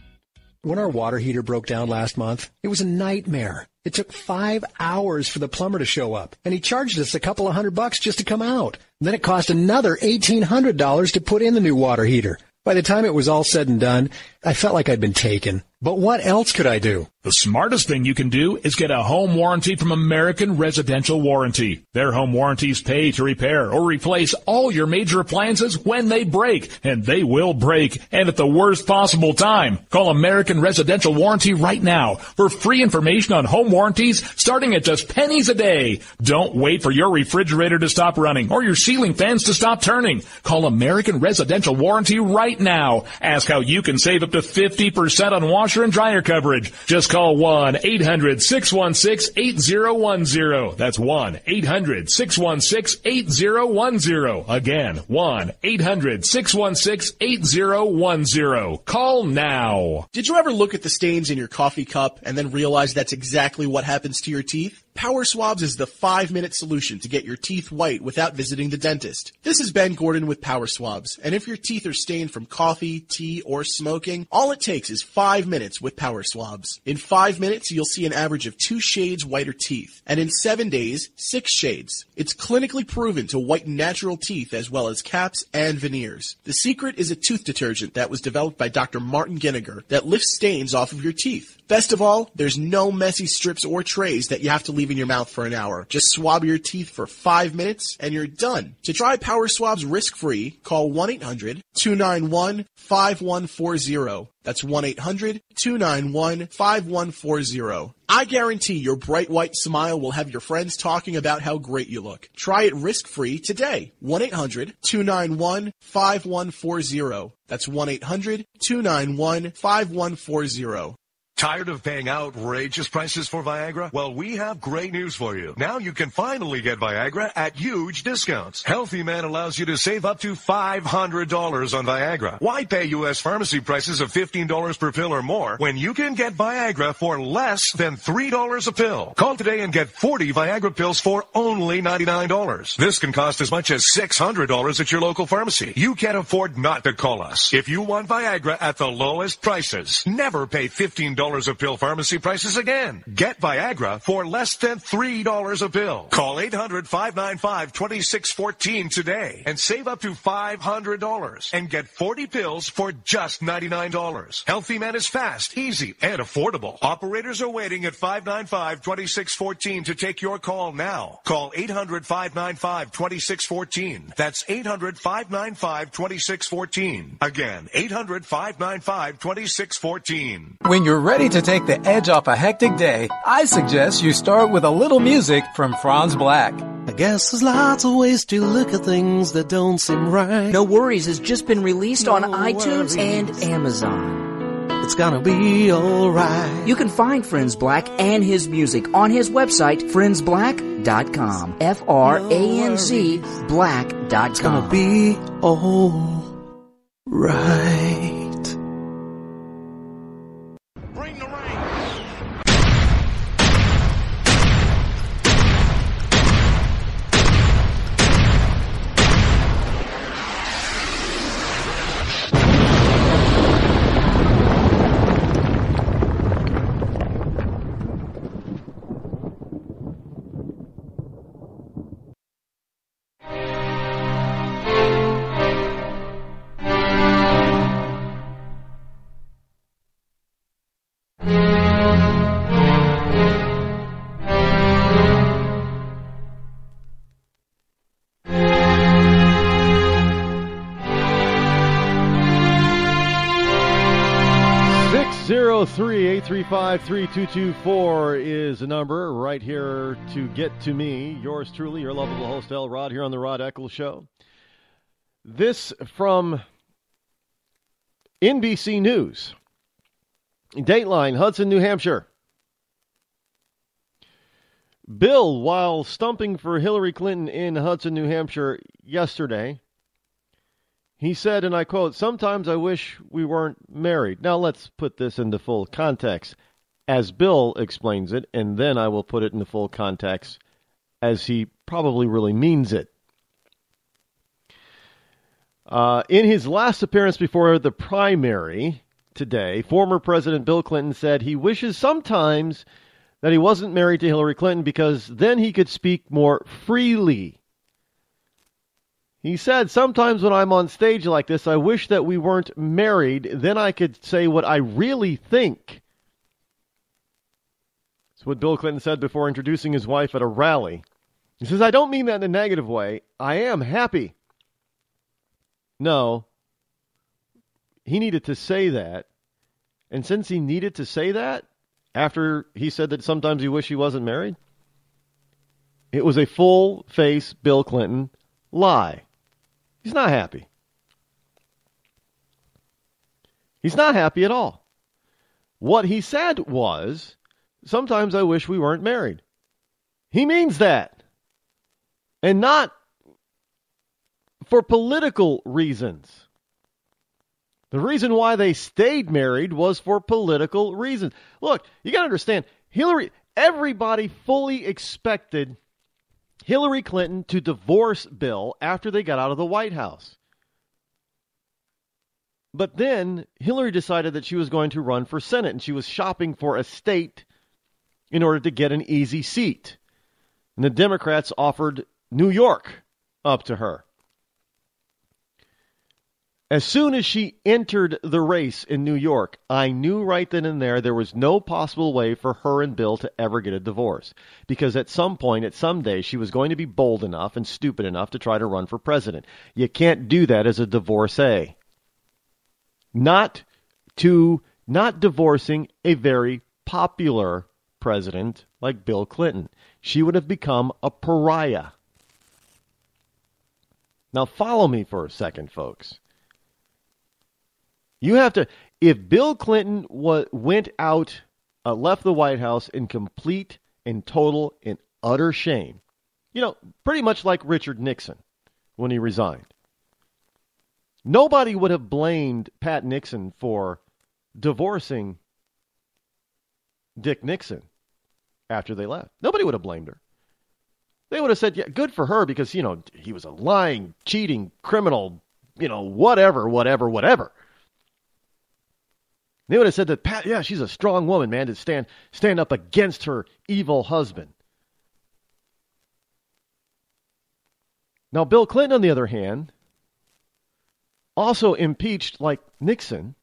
[SPEAKER 5] When our water heater broke down last month, it was a nightmare. It took 5 hours for the plumber to show up, and he charged us a couple of $100 just to come out. And then it cost another $1,800 to put in the new water heater. By the time it was all said and done, I felt like I'd been taken. But what else could I do?
[SPEAKER 6] The smartest thing you can do is get a home warranty from American Residential Warranty. Their home warranties pay to repair or replace all your major appliances when they break, and they will break, and at the worst possible time. Call American Residential Warranty right now for free information on home warranties starting at just pennies a day. Don't wait for your refrigerator to stop running or your ceiling fans to stop turning. Call American Residential Warranty right now. Ask how you can save up to 50% on washer and dryer coverage. Just call 1-800-616-8010. That's 1-800-616-8010. Again, 1-800-616-8010. Call now.
[SPEAKER 16] Did you ever look at the stains in your coffee cup and then realize that's exactly what happens to your teeth? Power Swabs is the 5-minute solution to get your teeth white without visiting the dentist. This is Ben Gordon with Power Swabs, and if your teeth are stained from coffee, tea, or smoking, all it takes is 5 minutes with Power Swabs. In 5 minutes, you'll see an average of 2 shades whiter teeth, and in 7 days, 6 shades. It's clinically proven to whiten natural teeth as well as caps and veneers. The secret is a tooth detergent that was developed by Dr. Martin Ginniger that lifts stains off of your teeth. Best of all, there's no messy strips or trays that you have to leave in your mouth for an hour. Just swab your teeth for 5 minutes and you're done. To try Power Swabs risk-free, call 1-800-291-5140. That's 1-800-291-5140. I guarantee your bright white smile will have your friends talking about how great you look. Try it risk-free today. 1-800-291-5140. That's 1-800-291-5140.
[SPEAKER 10] Tired of paying outrageous prices for Viagra? Well, we have great news for you. Now you can finally get Viagra at huge discounts. Healthy Man allows you to save up to $500 on Viagra. Why pay U.S. pharmacy prices of $15 per pill or more when you can get Viagra for less than $3 a pill? Call today and get 40 Viagra pills for only $99. This can cost as much as $600 at your local pharmacy. You can't afford not to call us. If you want Viagra at the lowest prices, never pay $15 $3 a pill pharmacy prices again. Get Viagra for less than $3 a pill. Call 800-595-2614 today and save up to $500 and get 40 pills for just $99. Healthy Man is fast, easy, and affordable. Operators are waiting at 595-2614 to take your call now. Call 800-595-2614. That's 800-595-2614. Again, 800-595-2614.
[SPEAKER 17] When you're ready to take the edge off a hectic day, I suggest you start with a little music from Franz Black.
[SPEAKER 18] I guess there's lots of ways to look at things that don't seem right.
[SPEAKER 19] No Worries has just been released on iTunes and Amazon.
[SPEAKER 18] It's gonna be alright.
[SPEAKER 19] You can find Friends Black and his music on his website, friendsblack.com. F-R-A-N-Z black.com.
[SPEAKER 18] It's gonna be alright.
[SPEAKER 10] Bring the rain.
[SPEAKER 13] 603-835-3224 is the number right here to get to me. Yours truly, your lovable host, L. Rod, here on the Rod Eccles Show. This from NBC News. Dateline, Hudson, New Hampshire. Bill, while stumping for Hillary Clinton in Hudson, New Hampshire yesterday, he said, and I quote, "Sometimes I wish we weren't married." Now let's put this into full context as Bill explains it, and then I will put it into full context as he probably really means it. In his last appearance before the primary today, former President Bill Clinton said he wishes sometimes that he wasn't married to Hillary Clinton because then he could speak more freely. He said, "Sometimes when I'm on stage like this, I wish that we weren't married. Then I could say what I really think." That's what Bill Clinton said before introducing his wife at a rally. He says, "I don't mean that in a negative way. I am happy." No. He needed to say that. And since he needed to say that, after he said that sometimes he wished he wasn't married, it was a full-face Bill Clinton lie. He's not happy. He's not happy at all. What he said was, "Sometimes I wish we weren't married." He means that. And not for political reasons. The reason why they stayed married was for political reasons. Look, you got to understand, everybody fully expected Hillary Clinton to divorce Bill after they got out of the White House. But then Hillary decided that she was going to run for Senate, and she was shopping for a state in order to get an easy seat. And the Democrats offered New York up to her. As soon as she entered the race in New York, I knew right then and there was no possible way for her and Bill to ever get a divorce. Because at some point, at some day, she was going to be bold enough and stupid enough to try to run for president. You can't do that as a divorcee. Not divorcing a very popular president like Bill Clinton. She would have become a pariah. Now follow me for a second, folks. You have to, if Bill Clinton went out, left the White House in complete and total and utter shame, pretty much like Richard Nixon when he resigned. Nobody would have blamed Pat Nixon for divorcing Dick Nixon after they left. Nobody would have blamed her. They would have said, yeah, good for her because, he was a lying, cheating, criminal, whatever.
[SPEAKER 21] They would have said that, Pat, yeah, she's a strong woman, man, to stand up against her evil husband. Now, Bill Clinton, on the other hand, also impeached like Nixon,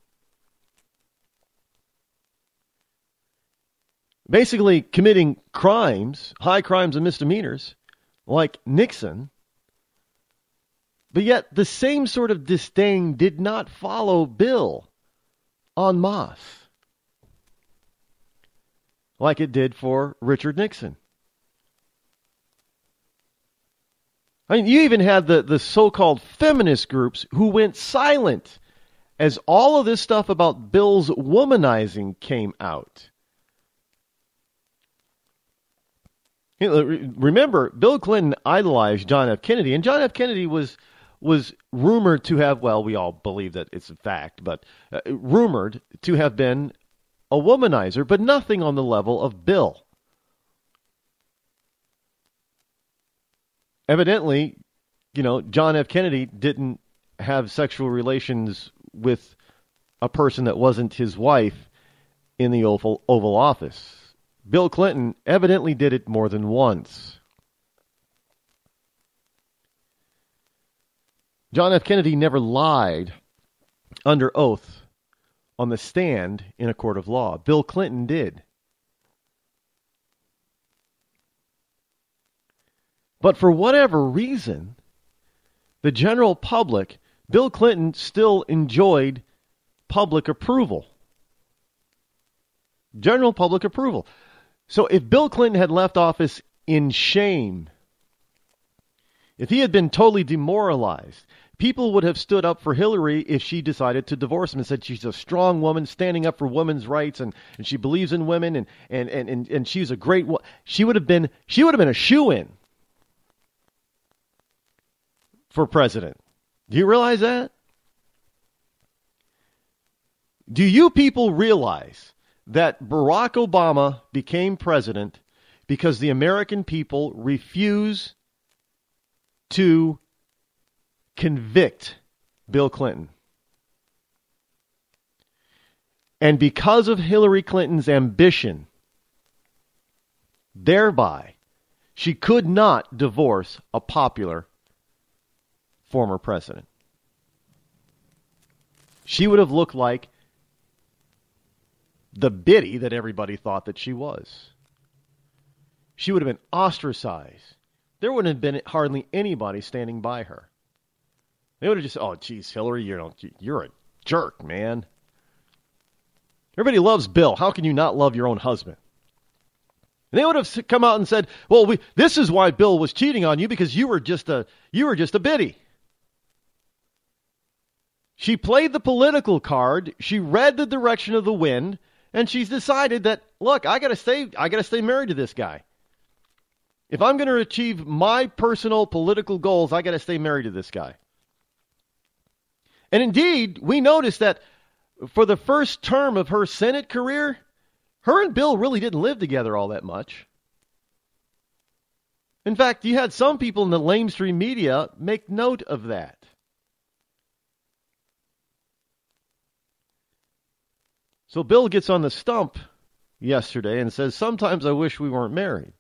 [SPEAKER 21] basically committing crimes, high crimes and misdemeanors, like Nixon. But yet the same sort of disdain did not follow Bill en masse, like it did for Richard Nixon. I mean, you even had the so-called feminist groups who went silent as all of this stuff about Bill's womanizing came out. Remember, Bill Clinton idolized John F. Kennedy, and John F. Kennedy was rumored to have, well, we all believe that it's a fact, but rumored to have been a womanizer, but nothing on the level of Bill. Evidently, John F. Kennedy didn't have sexual relations with a person that wasn't his wife in the Oval Office. Bill Clinton evidently did it more than once. John F. Kennedy never lied under oath on the stand in a court of law. Bill Clinton did. But for whatever reason, the general public, Bill Clinton still enjoyed public approval. General public approval. So if Bill Clinton had left office in shame, if he had been totally demoralized, people would have stood up for Hillary if she decided to divorce him and said she's a strong woman standing up for women's rights and she believes in women and she's a great woman. She would have been a shoo-in for president. Do you realize that? Do you people realize that Barack Obama became president because the American people refuse to convict Bill Clinton? And because of Hillary Clinton's ambition, thereby, she could not divorce a popular former president. She would have looked like the biddy that everybody thought that she was. She would have been ostracized. There wouldn't have been hardly anybody standing by her. They would have just, oh, geez, Hillary, you're a jerk, man. Everybody loves Bill. How can you not love your own husband? And they would have come out and said, well, this is why Bill was cheating on you, because you were just a biddy. She played the political card. She read the direction of the wind, and she's decided that, look, I gotta stay married to this guy. If I'm going to achieve my personal political goals, I gotta stay married to this guy. And indeed, we noticed that for the first term of her Senate career, her and Bill really didn't live together all that much. In fact, you had some people in the lamestream media make note of that. So Bill gets on the stump yesterday and says, sometimes I wish we weren't married.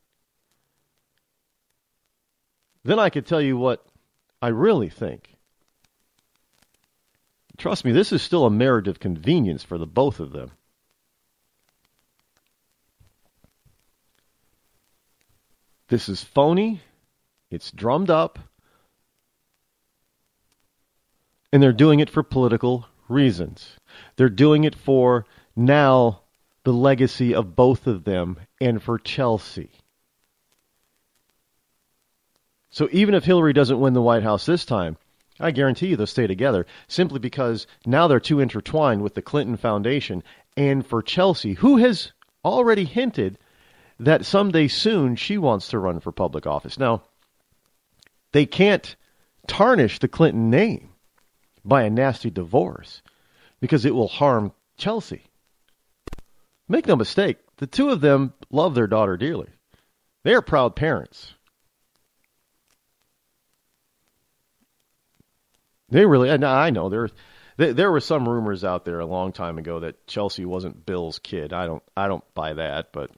[SPEAKER 21] Then I could tell you what I really think. Trust me, this is still a marriage of convenience for the both of them. This is phony. It's drummed up. And they're doing it for political reasons. They're doing it for now the legacy of both of them and for Chelsea. So even if Hillary doesn't win the White House this time, I guarantee you they'll stay together simply because now they're too intertwined with the Clinton Foundation and for Chelsea, who has already hinted that someday soon she wants to run for public office. Now, they can't tarnish the Clinton name by a nasty divorce because it will harm Chelsea. Make no mistake, the two of them love their daughter dearly. They are proud parents. They really, and I know There were some rumors out there a long time ago that Chelsea wasn't Bill's kid. I don't buy that, but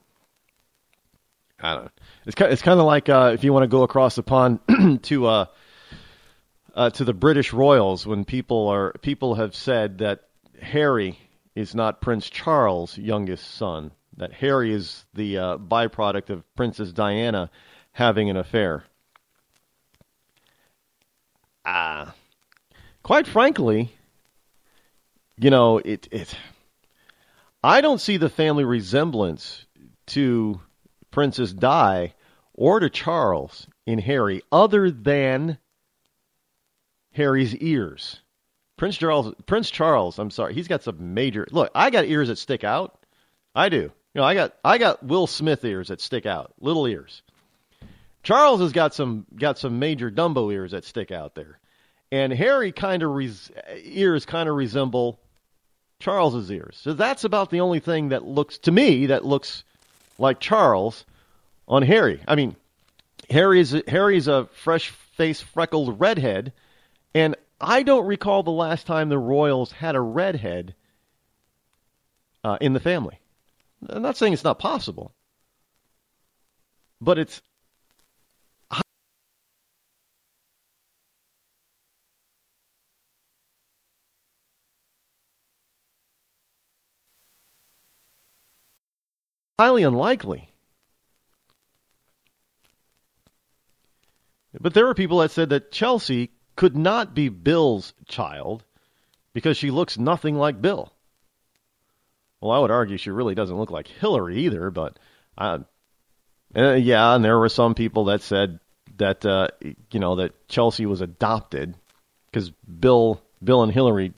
[SPEAKER 21] I don't know. It's kind of like if you want to go across the pond to the British royals, when people have said that Harry is not Prince Charles' youngest son, that Harry is the byproduct of Princess Diana having an affair. Quite frankly, I don't see the family resemblance to Princess Di or to Charles in Harry other than Harry's ears. Prince Charles, I'm sorry, he's got some major... Look, I got ears that stick out. I do. I got Will Smith ears that stick out, little ears. Charles has got some major Dumbo ears that stick out there. And Harry ears kind of resemble Charles's ears. So that's about the only thing that looks like Charles on Harry. I mean, Harry's a fresh-faced, freckled redhead, and I don't recall the last time the royals had a redhead in the family. I'm not saying it's not possible, but it's highly unlikely. But there were people that said that Chelsea could not be Bill's child because she looks nothing like Bill. Well, I would argue she really doesn't look like Hillary either, but and there were some people that said that that Chelsea was adopted because Bill and Hillary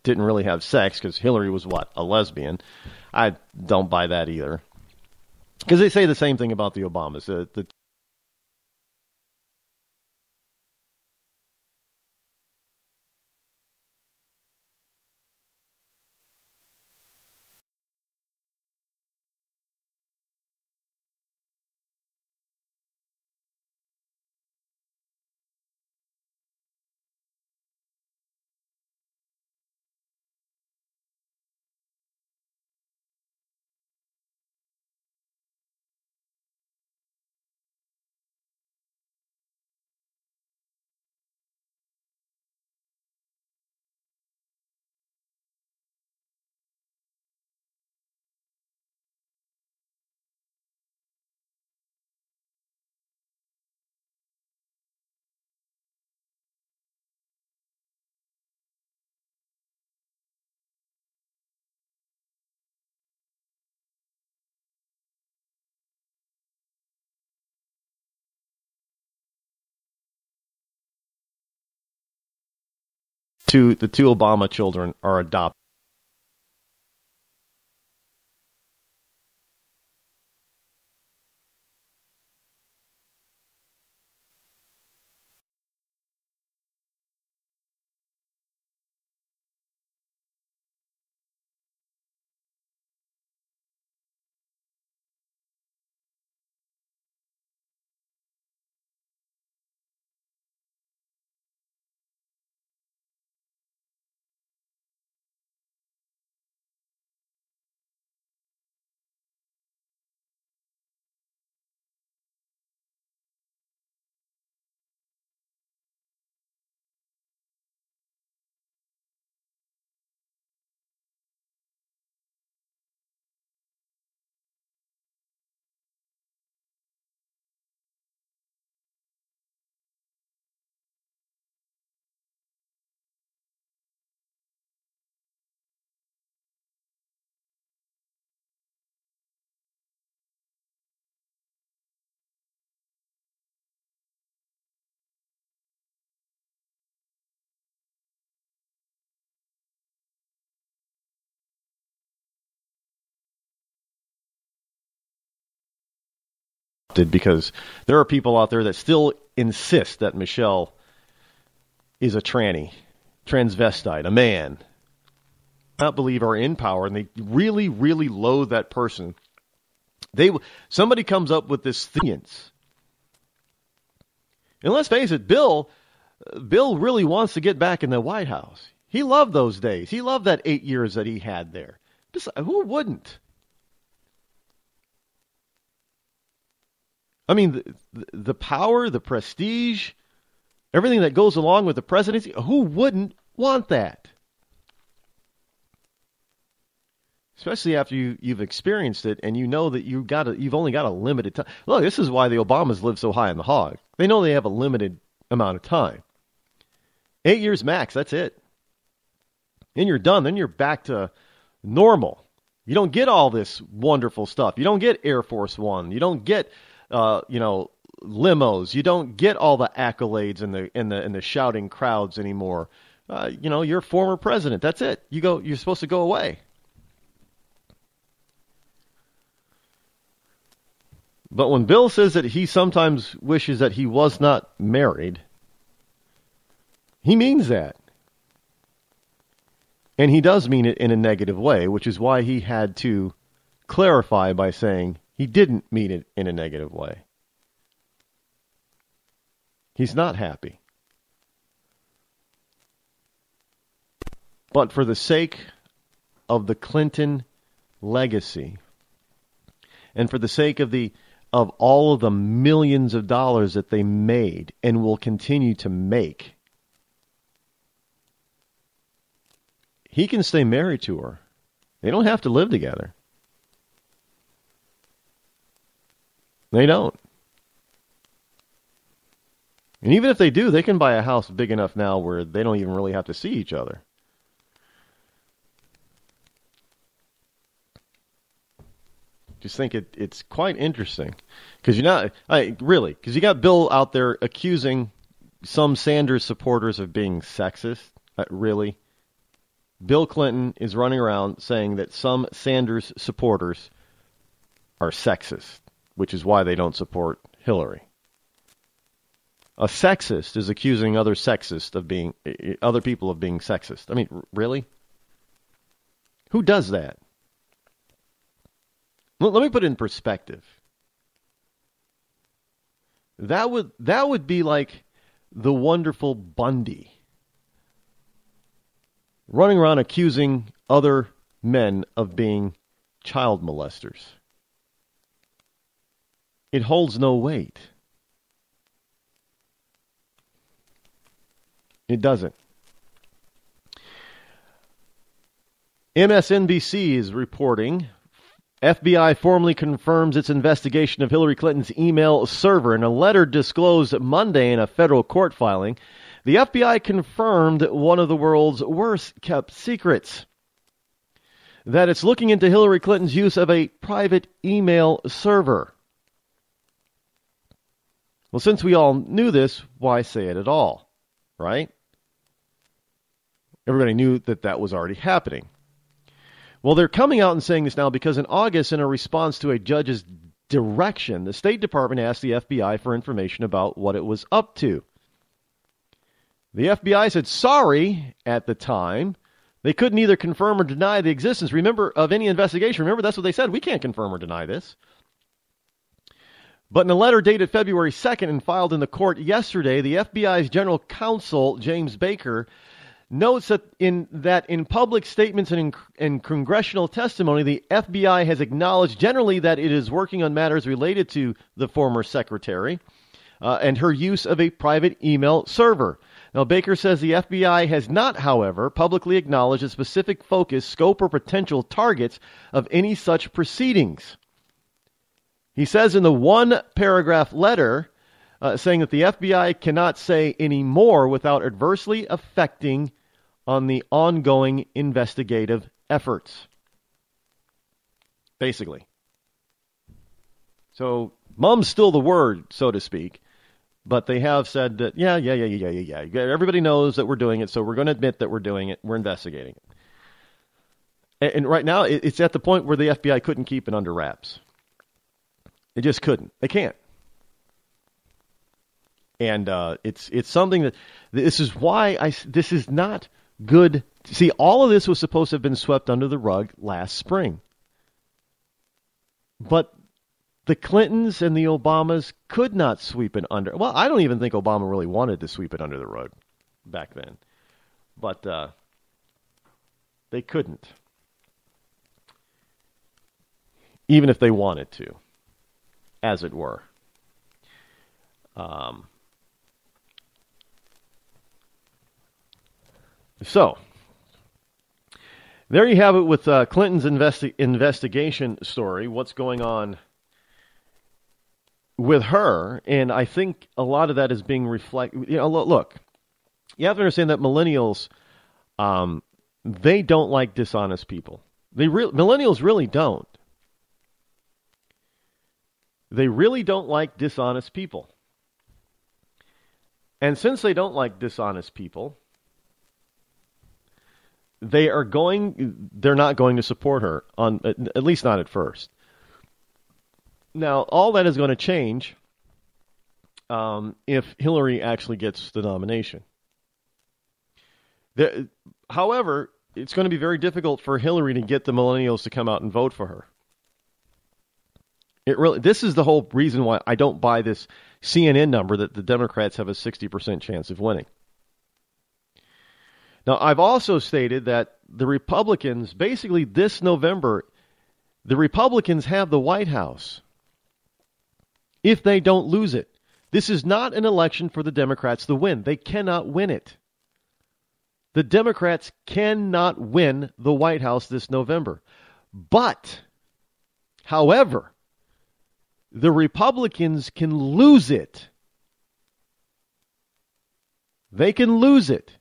[SPEAKER 21] didn't really have sex because Hillary was a lesbian. I don't buy that either. Because they say the same thing about the Obamas. The two Obama children are adopted. Because there are people out there that still insist that Michelle is a tranny, transvestite, a man. I don't believe are in power, and they really, really loathe that person. Somebody comes up with this science. And let's face it, Bill really wants to get back in the White House. He loved those days. He loved that 8 years that he had there. Who wouldn't? I mean, the power, the prestige, everything that goes along with the presidency, who wouldn't want that? Especially after you've experienced it and you know that you've only got a limited time. Look, this is why the Obamas live so high on the hog. They know they have a limited amount of time. 8 years max, that's it. Then you're done. Then you're back to normal. You don't get all this wonderful stuff. You don't get Air Force One. You don't get limos. You don't get all the accolades and the shouting crowds anymore. You're a former president. That's it. You're supposed to go away. But when Bill says that he sometimes wishes that he was not married, he means that. And he does mean it in a negative way, which is why he had to clarify by saying he didn't mean it in a negative way. He's not happy. But for the sake of the Clinton legacy, and for the sake of all of the millions of dollars that they made and will continue to make, he can stay married to her. They don't have to live together. They don't. And even if they do, they can buy a house big enough now where they don't even really have to see each other. Just think it's quite interesting. Because you got Bill out there accusing some Sanders supporters of being sexist. Really? Bill Clinton is running around saying that some Sanders supporters are sexist, which is why they don't support Hillary. A sexist is accusing other people of being sexist. I mean, really? Who does that? Let me put it in perspective. That would be like the wonderful Bundy running around accusing other men of being child molesters. It holds no weight. It doesn't. MSNBC is reporting FBI formally confirms its investigation of Hillary Clinton's email server. In a letter disclosed Monday in a federal court filing, the FBI confirmed one of the world's worst-kept secrets, that it's looking into Hillary Clinton's use of a private email server. Well, since we all knew this, why say it at all, right? Everybody knew that was already happening. Well, they're coming out and saying this now because in August, in a response to a judge's direction, the State Department asked the FBI for information about what it was up to. The FBI said sorry at the time. They couldn't either confirm or deny the existence, of any investigation. Remember, that's what they said. We can't confirm or deny this. But in a letter dated February 2nd and filed in the court yesterday, the FBI's general counsel, James Baker, notes that in public statements and in congressional testimony, the FBI has acknowledged generally that it is working on matters related to the former secretary and her use of a private email server. Now, Baker says the FBI has not, however, publicly acknowledged a specific focus, scope, or potential targets of any such proceedings. He says in the one-paragraph letter saying that the FBI cannot say any more without adversely affecting on the ongoing investigative efforts. Basically. So, mum's still the word, so to speak. But they have said that, yeah. Everybody knows that we're doing it, so we're going to admit that we're doing it. We're investigating it. And right now, it's at the point where the FBI couldn't keep it under wraps. They just couldn't. They can't. And it's something that, this is why this is not good. See, all of this was supposed to have been swept under the rug last spring. But the Clintons and the Obamas could not sweep it under. Well, I don't even think Obama really wanted to sweep it under the rug back then. But
[SPEAKER 13] They couldn't. Even if they wanted to, as it were. So, there you have it with Clinton's investigation story, what's going on with her, and I think a lot of that is being reflected. You know, look, you have to understand that millennials, they don't like dishonest people. Millennials really don't. They really don't like dishonest people. And since they don't like dishonest people, they're not going to support her, at least not at first. Now, all that is going to change if Hillary actually gets the nomination. However, it's going to be very difficult for Hillary to get the millennials to come out and vote for her. This is the whole reason why I don't buy this CNN number that the Democrats have a 60% chance of winning. Now, I've also stated that the Republicans, basically this November, the Republicans have the White House if they don't lose it. This is not an election for the Democrats to win. They cannot win it. The Democrats cannot win the White House this November. But, however, the Republicans can lose it. They can lose it.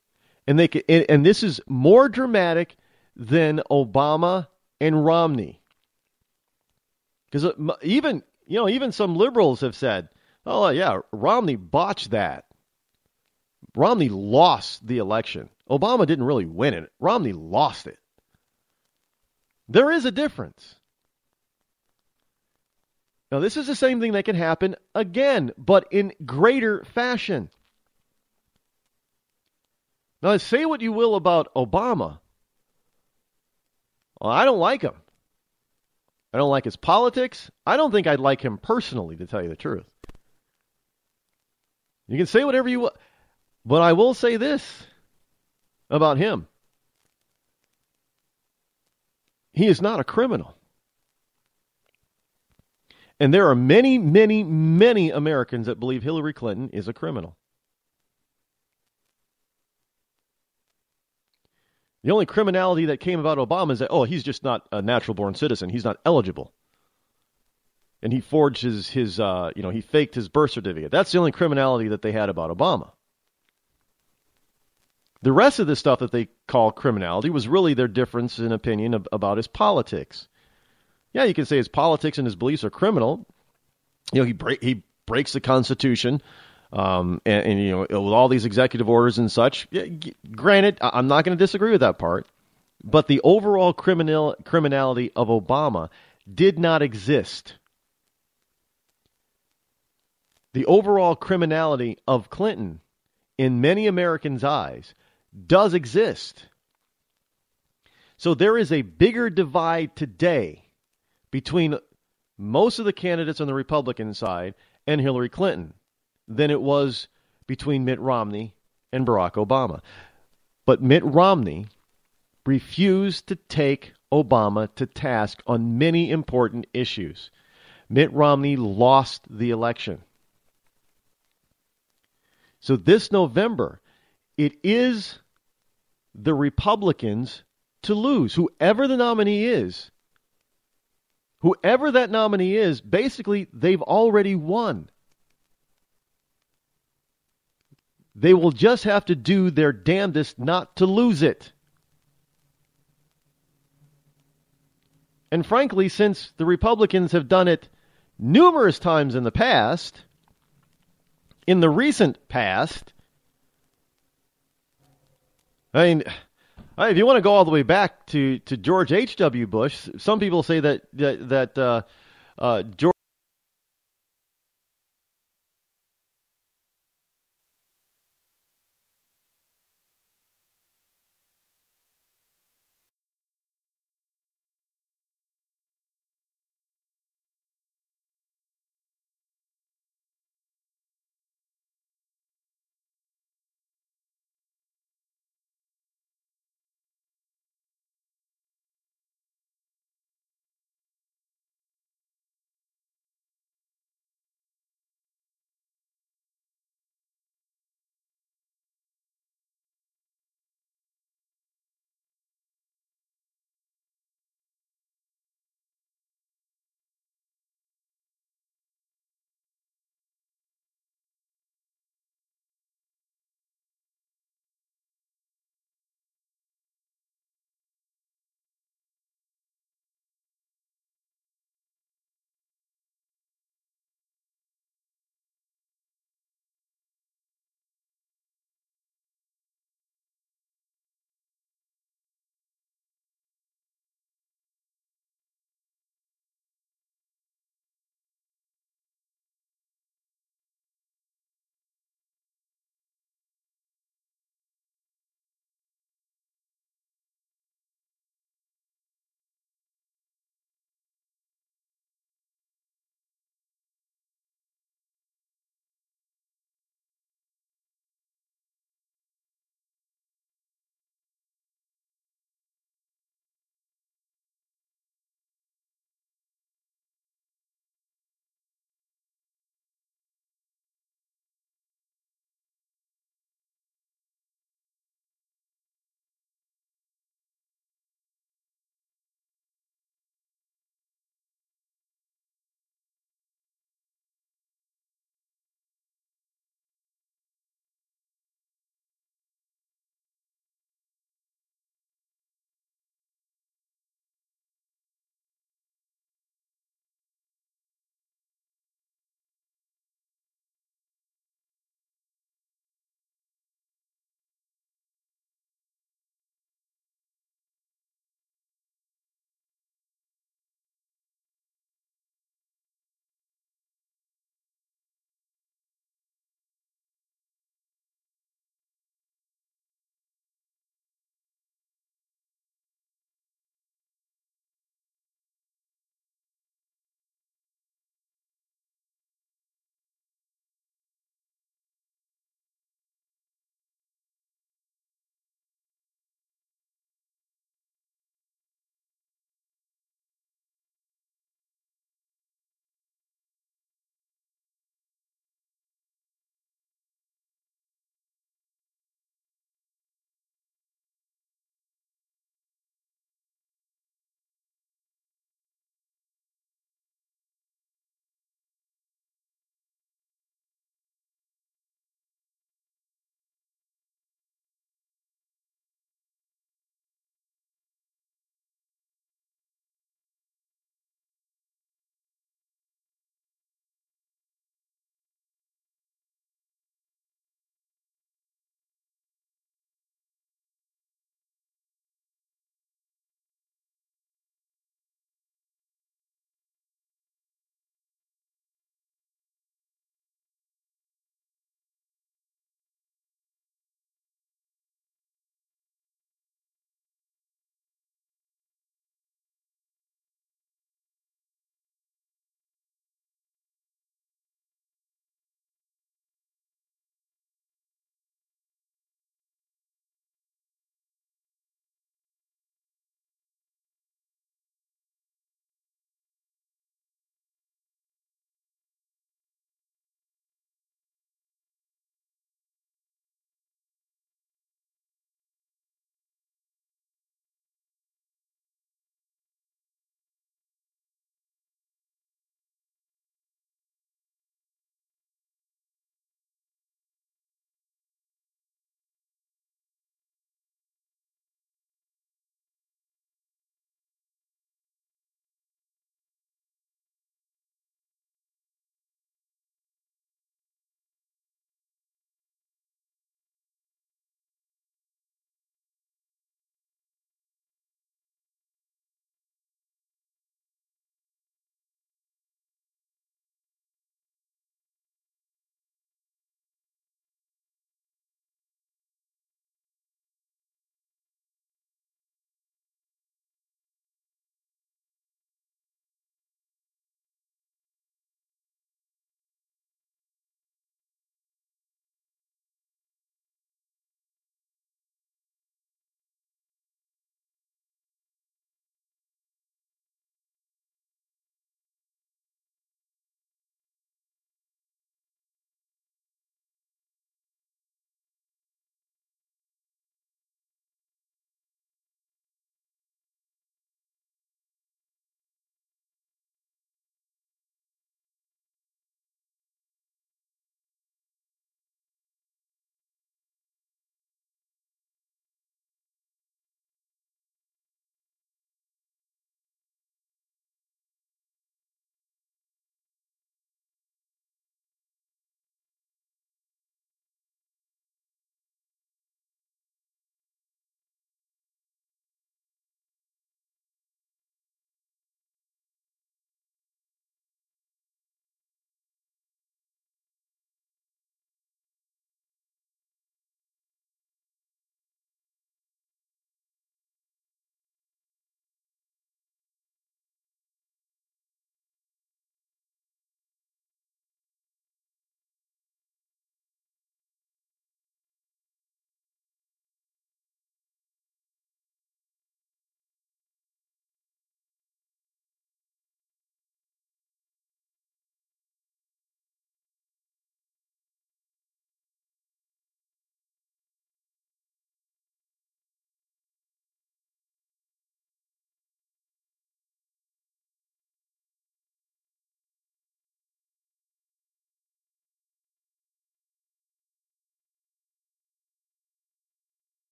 [SPEAKER 13] And this is more dramatic than Obama and Romney. Because even some liberals have said, oh, yeah, Romney botched that. Romney lost the election. Obama didn't really win it. Romney lost it. There is a difference. Now, this is the same thing that can happen again, but in greater fashion. Now, say what you will about Obama. Well, I don't like him. I don't like his politics. I don't think I'd like him personally, to tell you the truth. You can say whatever you want, but I will say this about him. He is not a criminal. And there are many, many, many Americans that believe Hillary Clinton is a criminal. The only criminality that came about Obama is that, he's just not a natural-born citizen. He's not eligible. And he forged his he faked his birth certificate. That's the only criminality that they had about Obama. The rest of the stuff that they call criminality was really their difference in opinion about his politics. Yeah, you can say his politics and his beliefs are criminal. He breaks the Constitution. And with all these executive orders and such, granted, I'm not going to disagree with that part, but the overall criminality of Obama did not exist. The overall criminality of Clinton, in many Americans' eyes, does exist. So there is a bigger divide today between most of the candidates on the Republican side and Hillary Clinton than it was between Mitt Romney and Barack Obama. But Mitt Romney refused to take Obama to task on many important issues. Mitt Romney lost the election. So this November, it is the Republicans to lose. Whoever the nominee is, basically they've already won. They will just have to do their damnedest not to lose it. And frankly, since the Republicans have done it numerous times in the past, in the recent past, I mean, if you want to go all the way back to George H.W. Bush, some people say that George